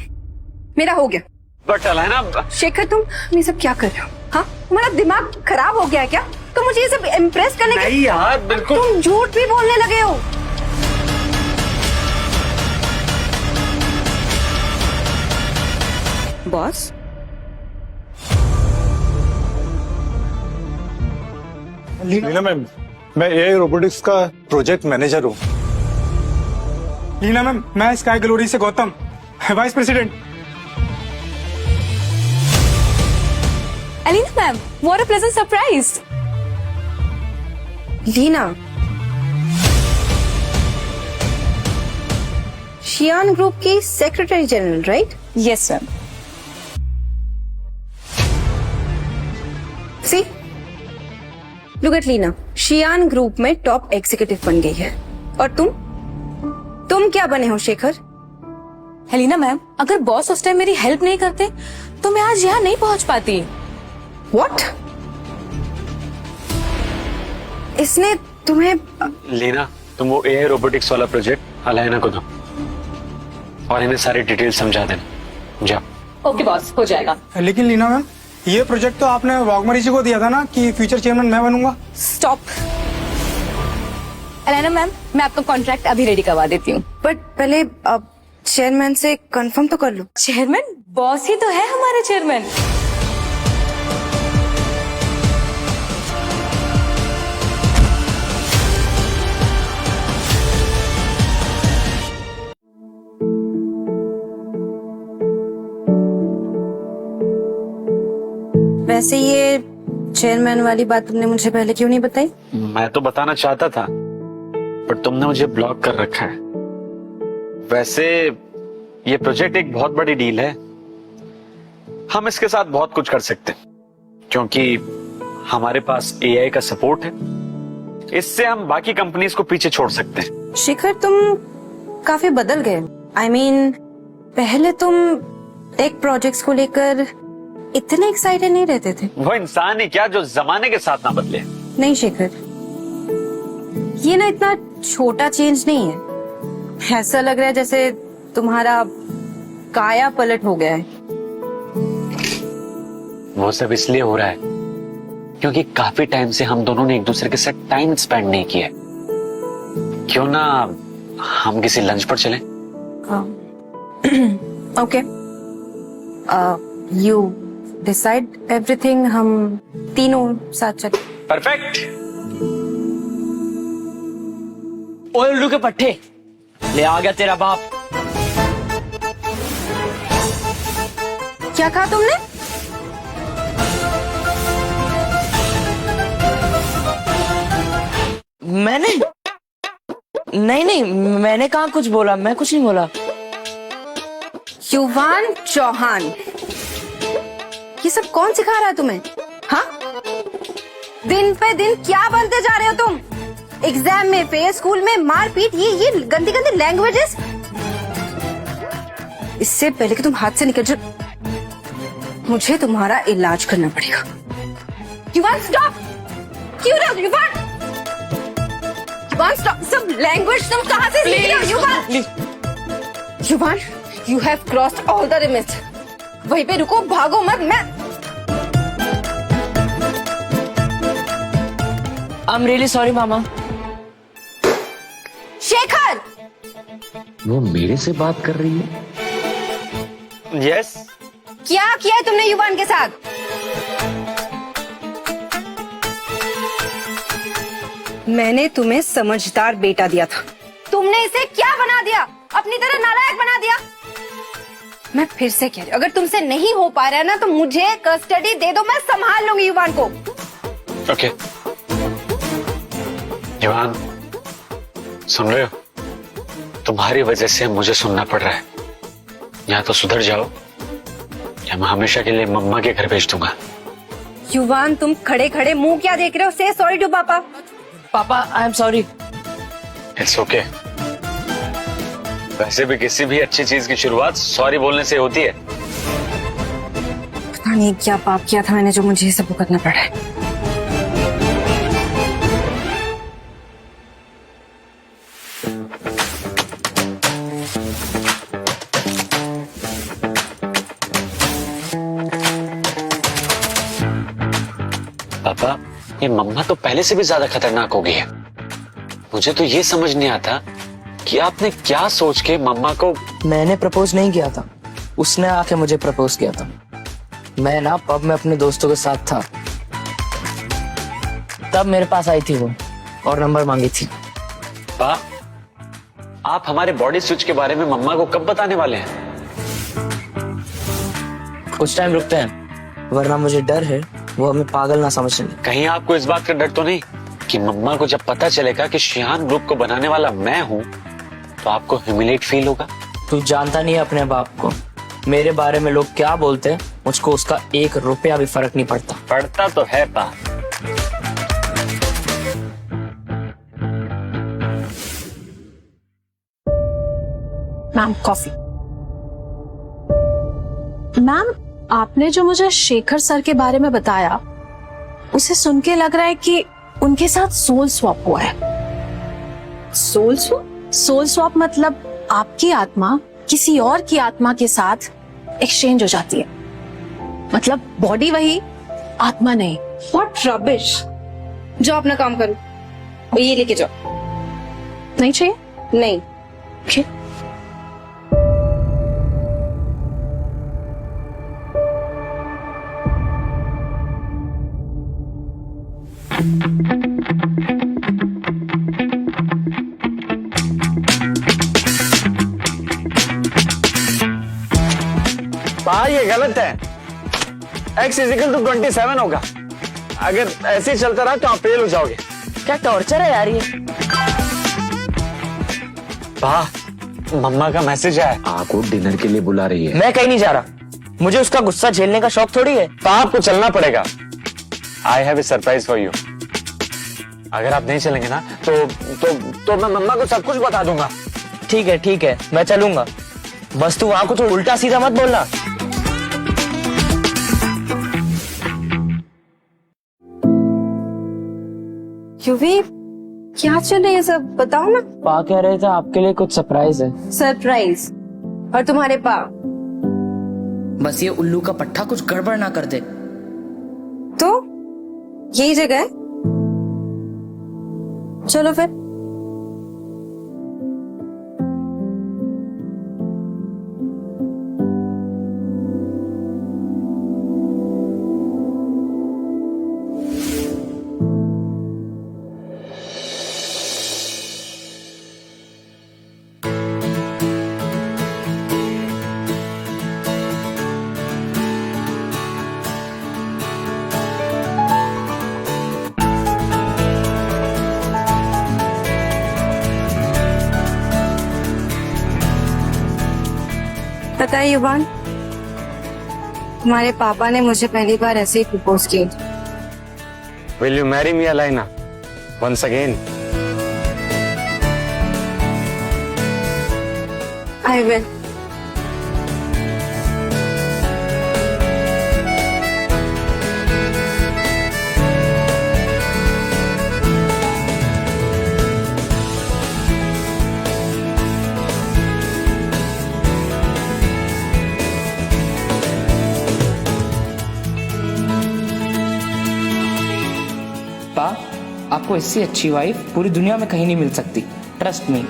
मेरा हो गया। बट अलाइना। शेखर, तुम ये सब क्या कर रहे हो? हाँ, तुम्हारा दिमाग खराब हो गया है क्या? तुम मुझे ये सब इम्प्रेस करने नहीं यार, बिल्कुल। तुम झूठ भी बोलने लगे हो। बॉस, लीना मैम, मैं एआई रोबोटिक्स का प्रोजेक्ट मैनेजर हूँ। लीना मैम, मैं स्काई ग्लोरी से Gautam, vice president. Alina ma'am, what a pleasant surprise. Leena, Shiyan group की secretary general, right? Yes ma'am. See, look at Leena, Shiyan group में top executive बन गई है। और तुम क्या बने हो शेखर? हेलिना मैम, अगर बॉस उस टाइम मेरी हेल्प नहीं करते तो मैं आज यहाँ नहीं पहुँच पाती। What? इसने तुम्हें? लीना, तुम वो एआई रोबोटिक्स वाला प्रोजेक्ट अलाइना को दो और इन्हें सारी डिटेल समझा देना। जाओ। ओके बॉस, हो जाएगा। लेकिन लीना मैम, ये प्रोजेक्ट तो आपने वाघमरी जी को दिया था ना कि फ्यूचर चेयरमैन मैं बनूंगा। स्टॉप। अलाइना मैम, मैं आपका कॉन्ट्रैक्ट अभी रेडी करवा देती हूँ। बट पहले अब चेयरमैन से कंफर्म तो कर लो। चेयरमैन? बॉस ही तो है हमारे चेयरमैन। वैसे ये चेयरमैन वाली बात तुमने मुझे पहले क्यों नहीं बताई? मैं तो बताना चाहता था, पर तुमने मुझे ब्लॉक कर रखा है। वैसे ये प्रोजेक्ट एक बहुत बड़ी डील है। हम इसके साथ बहुत कुछ कर सकते हैं क्योंकि हमारे पास एआई का सपोर्ट है। इससे हम बाकी कंपनीज को पीछे छोड़ सकते हैं। शिखर, तुम काफी बदल गए। I mean, पहले तुम टेक प्रोजेक्ट्स को लेकर इतने एक्साइटेड नहीं रहते थे। वो इंसान ही क्या जो जमाने के साथ ना बदले। नहीं शेखर, ये ना इतना छोटा चेंज नहीं है। ऐसा लग रहा है जैसे तुम्हारा काया पलट हो गया है। वो सब इसलिए हो रहा है क्योंकि काफी टाइम से हम दोनों ने एक दूसरे के साथ टाइम स्पेंड नहीं किया। क्यों ना हम किसी लंच पर चलें? ओके, यू डिसाइड एवरीथिंग, हम तीनों साथ चल। परफेक्ट। ओए उल्लू के पट्टे, ले आ गया तेरा बाप। क्या कहा तुमने? मैंने नहीं, मैंने कहा कुछ बोला, मैं कुछ नहीं बोला। युवान चौहान, ये सब कौन सिखा रहा है तुम्हें? हाँ, दिन पे दिन क्या बनते जा रहे हो तुम? एग्जाम में फेल, स्कूल में मारपीट, ये गंदी गंदी लैंग्वेजेस। इससे पहले कि तुम हाथ से निकल जाओ, मुझे तुम्हारा इलाज करना पड़ेगा। युवान स्टॉप! क्यों ना युवान? युवान स्टॉप! सब लैंग्वेज तुम कहाँ से सीख रहे हो युवान? युवान, you have crossed all the limits. वहीं पे रुको, भागो मत। मैं आई एम रियली सॉरी मामा। शेखर, वो मेरे से बात कर रही है? यस। क्या किया है तुमने युवान के साथ? मैंने तुम्हें समझदार बेटा दिया था, तुमने इसे क्या बना दिया? अपनी तरह नालायक बना दिया। मैं फिर से कह रही हूँ, अगर तुमसे नहीं हो पा रहा है ना तो मुझे कस्टडी दे दो, मैं संभाल लूंगी युवान को। ओके युवान, सुन रहे हो? तुम्हारी वजह से मुझे सुनना पड़ रहा है। या तो सुधर जाओ या मैं हमेशा के लिए मम्मा के घर भेज दूंगा। युवान, तुम खड़े खड़े मुंह क्या देख रहे हो? से सॉरी टू पापा। पापा I am sorry. It's okay. वैसे भी किसी भी अच्छी चीज की शुरुआत सॉरी बोलने से होती है। पता नहीं क्या पाप किया था मैंने जो मुझे ये सब भुगतना पड़ा है। पापा, ये मम्मा तो पहले से भी ज्यादा खतरनाक हो गई है। मुझे तो ये समझ नहीं आता कि आपने क्या सोच के मम्मा को। मैंने प्रपोज नहीं किया था, उसने आके मुझे प्रपोज किया था। मैं ना पब में अपने दोस्तों के साथ था, तब मेरे पास आई थी वो और नंबर मांगी थी। पा, आप हमारे बॉडी स्विच के बारे में मम्मा को कब बताने वाले हैं? कुछ टाइम रुकते हैं, वरना मुझे डर है वो हमें पागल ना समझ ले। कहीं आपको इस बात का डर तो नहीं कि मम्मा को जब पता चलेगा कि शियान ग्रुप को बनाने वाला मैं हूँ तो आपको ह्यूमिलेट फील होगा? तू जानता नहीं है अपने बाप को, मेरे बारे में लोग क्या बोलते हैं मुझको उसका 1 रुपया भी फर्क नहीं पड़ता। पड़ता तो है पा। Ma'am coffee. मैम, आपने जो मुझे शेखर सर के बारे में बताया उसे सुन के लग रहा है कि उनके साथ सोल स्वैप हुआ है। Soul swap? सोल स्वैप मतलब आपकी आत्मा किसी और की आत्मा के साथ एक्सचेंज हो जाती है। मतलब बॉडी वही, आत्मा नहीं। What rubbish! जाओ अपना काम करो और ये लेके जाओ। नहीं चाहिए? नहीं। Okay. पा, ये गलत है। x = 27 होगा। अगर ऐसे ही चलता रहा तो आप फेल हो जाओगे। क्या टॉर्चर है यार ये। पा, मम्मा का मैसेज है, आपको डिनर के लिए बुला रही है। मैं कहीं नहीं जा रहा, मुझे उसका गुस्सा झेलने का शौक थोड़ी है। पा, आपको चलना पड़ेगा। I have a surprise for you. अगर आप नहीं चलेंगे ना तो मैं मम्मा को सब कुछ बता दूंगा। ठीक है, मैं चलूंगा, बस तू वहां कुछ उल्टा सीधा मत बोलना। युवी, क्या चल रहा है सब? बताओ ना। पा कह रहे थे आपके लिए कुछ सरप्राइज है। सरप्राइज? और तुम्हारे पा? बस ये उल्लू का पट्टा कुछ गड़बड़ ना कर दे। तो यही जगह है, चलो फिर। पता है युवान, तुम्हारे पापा ने मुझे पहली बार ऐसे ही प्रपोज किया। Will you marry me, Alaina? Once again? I will. आपको इससे अच्छी वाइफ पूरी दुनिया में कहीं नहीं मिल सकती, ट्रस्ट मी।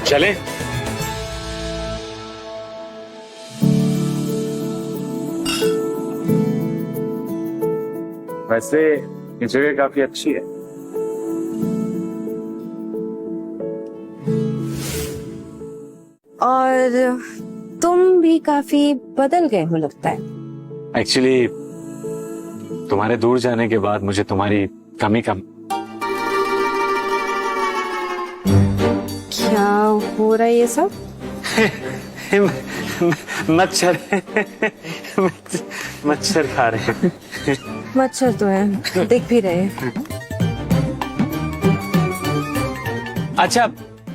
चले? वैसे ये जगह काफी अच्छी है। और तुम भी काफी बदल गए हो लगता है। एक्चुअली तुम्हारे दूर जाने के बाद मुझे तुम्हारी कमी क्या हो रहा है ये सब? मच्छर मच्छर खा रहे हैं। मच्छर तो है, दिख भी रहे हैं। अच्छा,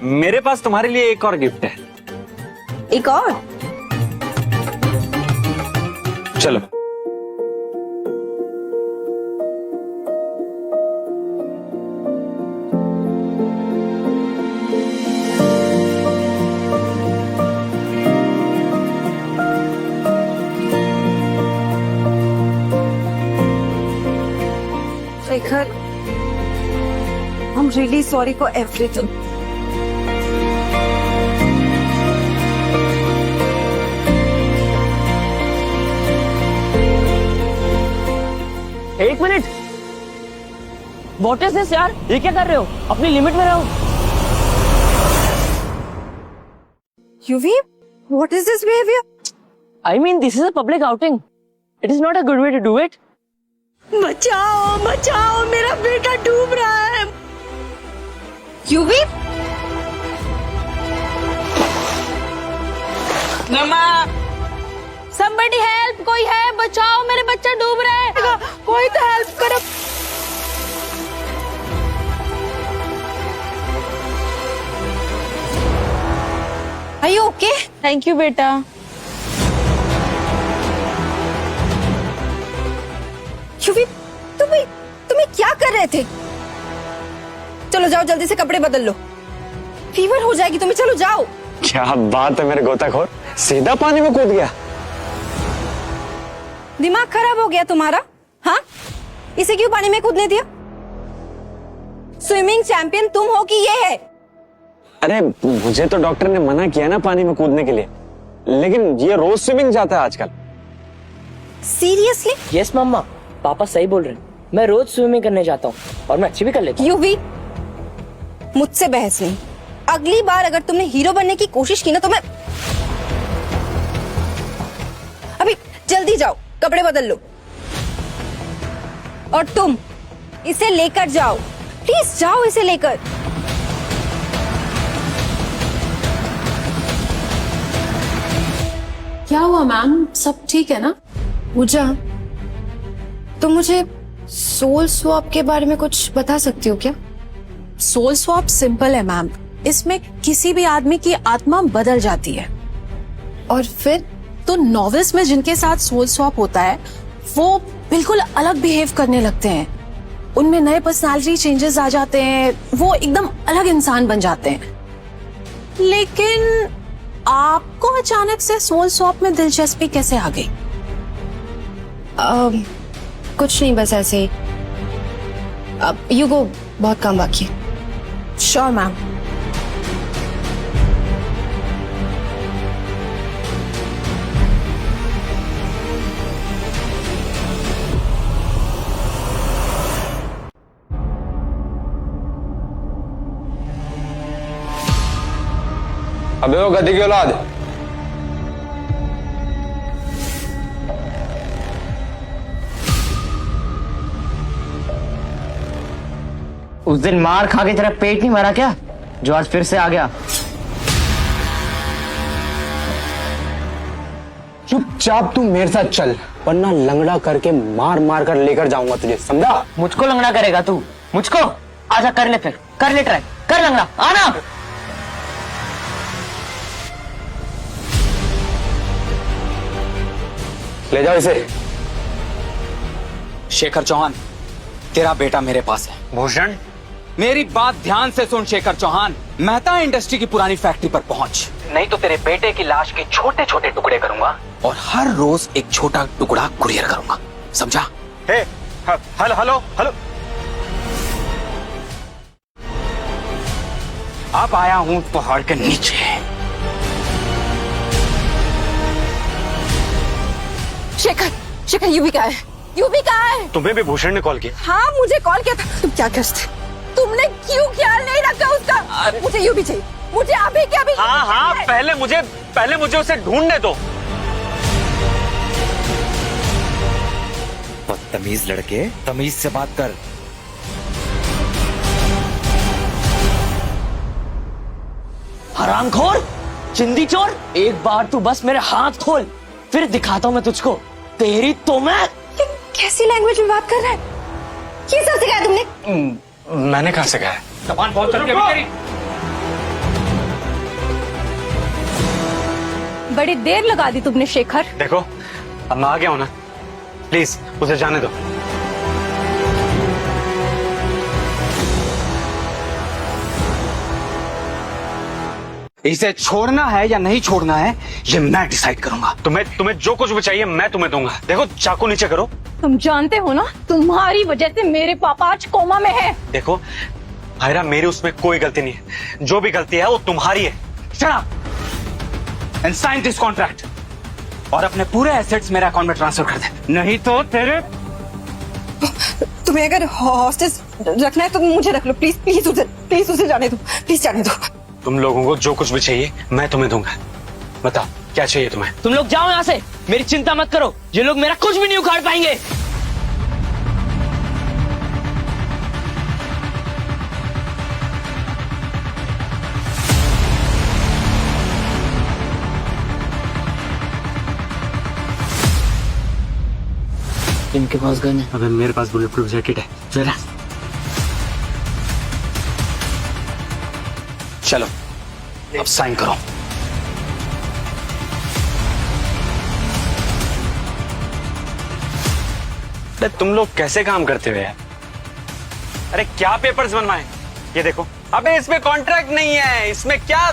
मेरे पास तुम्हारे लिए एक और गिफ्ट है। एक और? चलो। Shekhar, I'm really sorry for everything. एक मिनट, व्हाट इज दिस यार? ये क्या कर रहे हो? अपनी लिमिट में रहो। युवी, what is this behavior? I mean, this is a public outing. It is not a good way to do it. बचाओ बचाओ, मेरा बेटा डूब रहा है। युवी, मम्मा, somebody help, कोई है? बचाओ, मेरे बच्चा डूब रहा है। कोई तो हेल्प करो। Are you okay? Thank you बेटा। युवी, तुम्हें क्या कर रहे थे? चलो जाओ, जल्दी से कपड़े बदल लो, फीवर हो जाएगी तुम्हें। चलो जाओ। क्या बात है मेरे गोताखोर, सीधा पानी में कूद गया। दिमाग खराब हो गया तुम्हारा? हाँ, इसे क्यों पानी में कूदने दिया? स्विमिंग चैंपियन तुम हो कि ये है? अरे मुझे तो डॉक्टर ने मना किया ना पानी में कूदने के लिए, लेकिन ये रोज स्विमिंग जाता है आजकल। सीरियसली? यस मम्मा, पापा सही बोल रहे हैं। मैं रोज स्विमिंग करने जाता हूँ और मैं अच्छी भी कर लेता हूँ। युवी, मुझसे बहस नहीं। अगली बार अगर तुमने हीरो बनने की कोशिश की ना तो मैं... अभी जल्दी जाओ, कपड़े बदल लो। और तुम इसे लेकर जाओ, प्लीज जाओ इसे लेकर। क्या हुआ मैम, सब ठीक है ना? पूजा, तुम मुझे सोल स्वैप के बारे में कुछ बता सकती हो क्या? सोल स्वैप सिंपल है मैम, इसमें किसी भी आदमी की आत्मा बदल जाती है। और फिर? तो नॉवेल्स में जिनके साथ सोल स्वैप होता है वो बिल्कुल अलग बिहेव करने लगते हैं, उनमें नए पर्सनालिटी चेंजेस आ जाते हैं, वो एकदम अलग इंसान बन जाते हैं। लेकिन आपको अचानक से सोल स्वैप में दिलचस्पी कैसे आ गई? कुछ नहीं, बस ऐसे ही। अब यू गो, बहुत काम बाकी है। Sure ma'am. अबे वो गधी की औलाद, उस दिन मार खा के तेरा पेट नहीं भरा क्या, जो आज फिर से आ गया? चुपचाप तू मेरे साथ चल, वरना लंगड़ा करके मार मार कर लेकर जाऊंगा तुझे, समझा? मुझको लंगड़ा करेगा तू? मुझको? आजा कर ले, फिर कर ले, ट्राई कर लंगड़ा, आना। ले जाओ इसे। शेखर चौहान, तेरा बेटा मेरे पास है। भूषण, मेरी बात ध्यान से सुन शेखर चौहान। मेहता इंडस्ट्री की पुरानी फैक्ट्री पर पहुंच, नहीं तो तेरे बेटे की लाश के छोटे छोटे टुकड़े करूंगा और हर रोज एक छोटा टुकड़ा कुरियर करूंगा, समझा? Hello hello hello. अब आया हूं पहाड़ के नीचे। शेखर, शेखर यूवी कहाँ है? यूवी कहाँ है? तुम्हें भी भूषण ने कॉल किया? हाँ मुझे कॉल किया था। तुम क्या करते? तुमने क्यों ख्याल नहीं रखा उसका? मुझे यूवी चाहिए, मुझे अभी के अभी। हाँ, पहले मुझे उसे ढूंढने दो। बदतमीज लड़के, तमीज से बात कर। हरामखोर, चिंदी चोर, एक बार तू बस मेरे हाथ खोल, फिर दिखाता हूं मैं तुझको तेरी तो मैं। ये कैसी लैंग्वेज में बात कर रहा है? ये सब सिखाया तुमने? मैंने कहाँ से कहा? जबान बहुत चल रही है तेरी। बड़ी देर लगा दी तुमने शेखर। देखो, अब मैं आ गया हूं ना, प्लीज उसे जाने दो। इसे छोड़ना है या नहीं छोड़ना है, ये मैं डिसाइड करूंगा। तुम्हें जो कुछ भी चाहिए मैं तुम्हें दूंगा। देखो, चाकू नीचे करो। तुम जानते हो ना, तुम्हारी वजह से मेरे पापा आज कोमा में है। देखो आयरा, मेरी उसमें कोई गलती नहीं है, जो भी गलती है वो तुम्हारी है। Shut up and sign this contract और अपने पूरे एसेट्स मेरे अकाउंट में ट्रांसफर कर दे, नहीं तो तेरे। तुम्हें अगर हॉस्टेज रखना है तो मुझे रख लो, प्लीज प्लीज उसे जाने दो, प्लीज जाने दो। तुम लोगों को जो कुछ भी चाहिए मैं तुम्हें दूंगा। बताओ क्या चाहिए तुम्हें? तुम लोग जाओ यहाँ से, मेरी चिंता मत करो, ये लोग मेरा कुछ भी नहीं उखाड़ पाएंगे। इनके पास गन है। अबे मेरे पास बुलेट प्रूफ जैकेट है। चलो अब साइन करो। तुम लोग कैसे काम करते हो यार? अरे क्या पेपर्स बनवाए? ये देखो। अबे इसमें कॉन्ट्रैक्ट नहीं है, इसमें क्या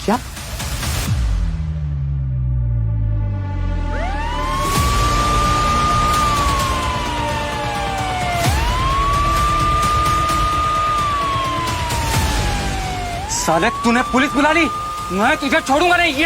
क्या? साले तूने पुलिस बुला ली, मैं तुझे छोड़ूंगा नहीं। ये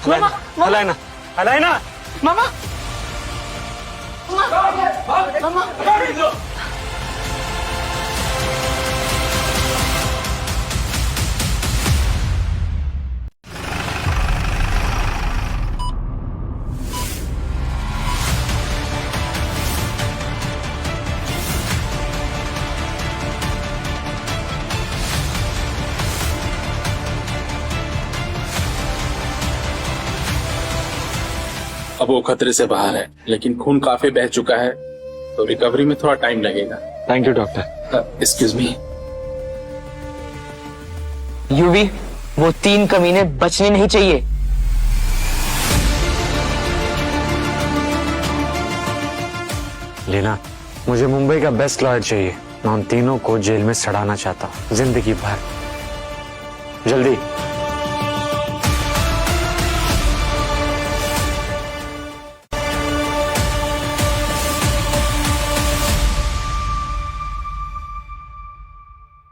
अलाइना, अलाइना, अलाइना, मामा, अब वो खतरे से बाहर है, लेकिन खून काफी बह चुका है, तो रिकवरी में थोड़ा टाइम लगेगा। Thank you doctor. Excuse me. UV, वो 3 कमीने बचने नहीं चाहिए। लीना, मुझे मुंबई का बेस्ट लॉयर चाहिए। मैं उन तीनों को जेल में सड़ाना चाहता हूँ जिंदगी भर। जल्दी।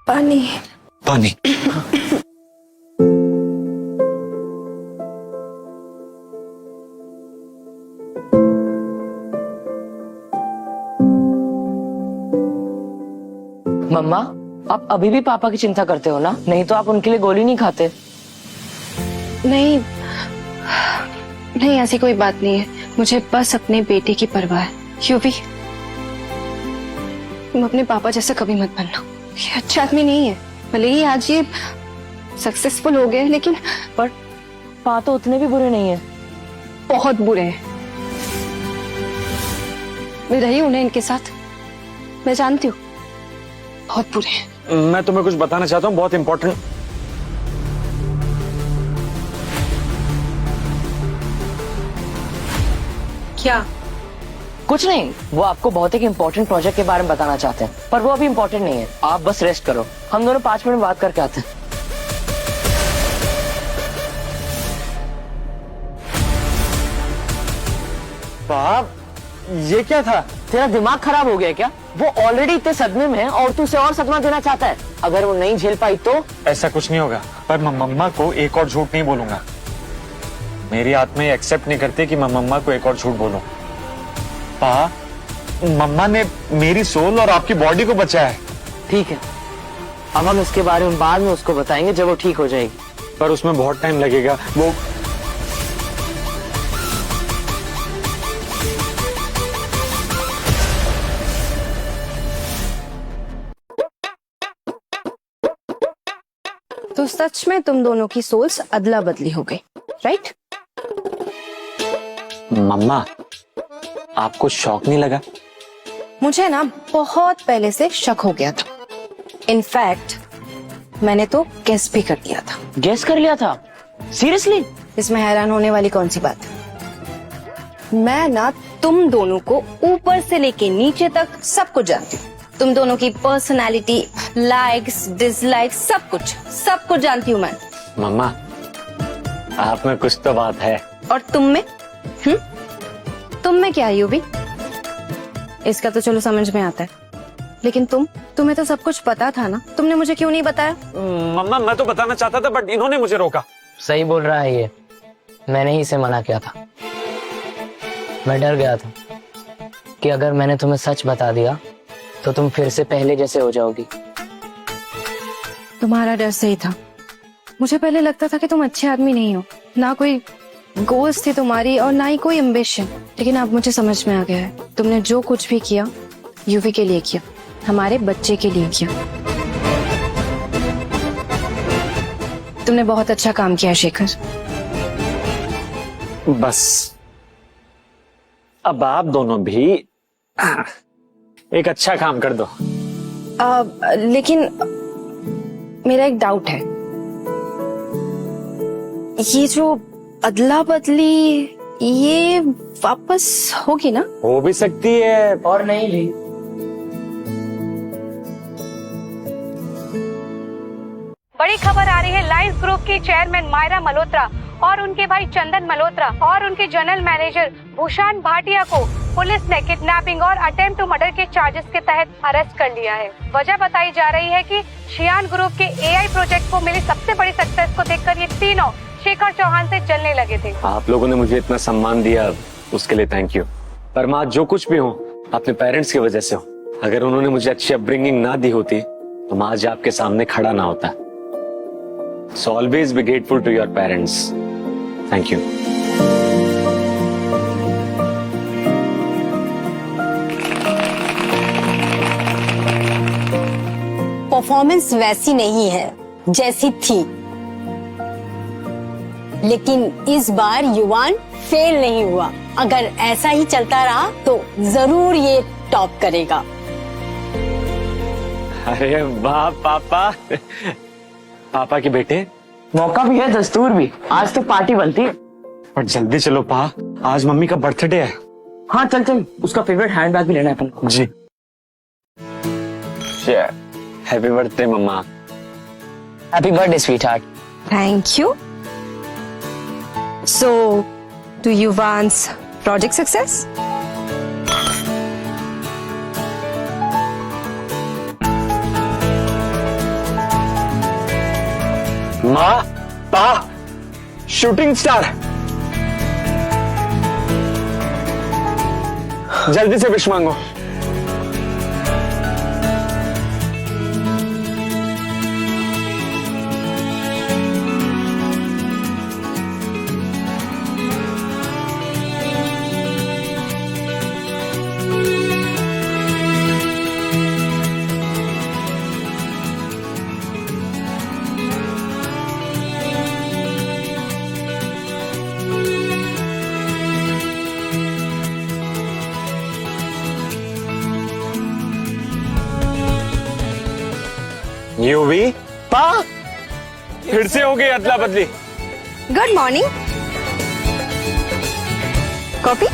पानी पानी। मम्मा, आप अभी भी पापा की चिंता करते हो ना? नहीं तो आप उनके लिए गोली नहीं खाते। नहीं नहीं, ऐसी कोई बात नहीं है, मुझे बस अपने बेटे की परवाह है। यूवी, तुम अपने पापा जैसा कभी मत बनना। ये अच्छा आदमी नहीं है। भले ही आज ये सक्सेसफुल हो गए, लेकिन पर पा तो उतने भी बुरे नहीं है। बहुत बुरे हैं। मैं रही हूं ना इनके साथ, मैं जानती हूँ, बहुत बुरे हैं। मैं तुम्हें कुछ बताना चाहता हूँ, बहुत इंपॉर्टेंट। क्या? कुछ नहीं, वो आपको बहुत एक इम्पोर्टेंट प्रोजेक्ट के बारे में बताना चाहते हैं, पर वो अभी इम्पोर्टेंट नहीं है। आप बस रेस्ट करो, हम दोनों 5 मिनट में बात करके आते हैं। बाप, ये क्या था? तेरा दिमाग खराब हो गया क्या? वो ऑलरेडी इतने सदमे में है और तू उसे और सदमा देना चाहता है। अगर वो नहीं झेल पाई तो? ऐसा कुछ नहीं होगा, पर मैं मम्मा को एक और झूठ नहीं बोलूंगा। मेरी आत्मा ये एक्सेप्ट नहीं करती कि मैं मम्मा को एक और झूठ बोलूं। पा, मम्मा ने मेरी सोल और आपकी बॉडी को बचाया है। ठीक है, अब हम इसके बारे में बाद में उसको बताएंगे जब वो ठीक हो जाएगी। पर उसमें बहुत टाइम लगेगा। वो तो सच में तुम दोनों की सोल्स अदला बदली हो गई, राइट? मम्मा, आपको शौक नहीं लगा? मुझे ना बहुत पहले से शक हो गया था। इनफैक्ट मैंने तो गेस भी कर लिया था। गेस कर लिया था? सीरियसली? इसमें हैरान होने वाली कौन सी बात? मैं ना तुम दोनों को ऊपर से लेके नीचे तक सब कुछ जानती हूँ। तुम दोनों की पर्सनालिटी, लाइक्स, डिसलाइक्स, सब कुछ जानती हूँ मैं। मम्मा, आप में कुछ तो बात है। और तुम में? तुम में क्या है भी? इसका तो चलो समझ में आता है, लेकिन तुम्हें तो सब कुछ पता था ना, तुमने मुझे क्यों नहीं बताया? मम्मा, मैं तो बताना चाहता था, बट इन्होंने मुझे रोका। सही बोल रहा है ये, मैंने ही इसे मना किया था। मैं डर गया था कि अगर मैंने तुम्हें सच बता दिया तो तुम फिर से पहले जैसे हो जाओगी। तुम्हारा डर सही था। मुझे पहले लगता था कि तुम अच्छे आदमी नहीं हो, ना कोई गोल्स थी तुम्हारी और ना ही कोई एम्बिशन। लेकिन अब मुझे समझ में आ गया है, तुमने जो कुछ भी किया यूवी के लिए किया, हमारे बच्चे के लिए किया। तुमने बहुत अच्छा काम किया शेखर। बस अब आप दोनों भी एक अच्छा काम कर दो। लेकिन मेरा एक डाउट है, ये जो अदला बदली ये वापस होगी ना? हो भी सकती है और नहीं भी। बड़ी खबर आ रही है लायंस ग्रुप की चेयरमैन मायरा मल्होत्रा और उनके भाई चंदन मल्होत्रा और उनके जनरल मैनेजर भूषण भाटिया को पुलिस ने किडनैपिंग और अटेम्प्ट टू मर्डर के चार्जेस के तहत अरेस्ट कर लिया है। वजह बताई जा रही है कि शियान ग्रुप के एआई प्रोजेक्ट को मिली सबसे बड़ी सक्सेस को देखकर ये तीनों शेखर चौहान से जलने लगे थे। आप लोगों ने मुझे इतना सम्मान दिया, उसके लिए थैंक यू। पर माँ, जो कुछ भी हो अपने पेरेंट्स की वजह से हो। अगर उन्होंने मुझे अच्छी अपब्रिंगिंग ना दी होती तो मैं आज आपके सामने खड़ा ना होता। So always be grateful to your parents. Thank you. Performance वैसी नहीं है जैसी थी, लेकिन इस बार युवान फेल नहीं हुआ। अगर ऐसा ही चलता रहा तो जरूर ये टॉप करेगा। अरे वाह पापा, पापा के बेटे। मौका भी है, दस्तूर भी। आज तो पार्टी बनती है। पर जल्दी चलो पा, आज मम्मी का बर्थडे है। हाँ चल चल, उसका फेवरेट हैंडबैग भी लेना है अपन को। जी। हैप्पी बर्थडे मम्मा। Happy birthday sweetheart. Thank you. So, do you want project success? माँ, पा, शूटिंग स्टार। जल्दी से विश मांगो। यूवी पा फिर से हो गई अदला बदली। Good morning. कॉफी?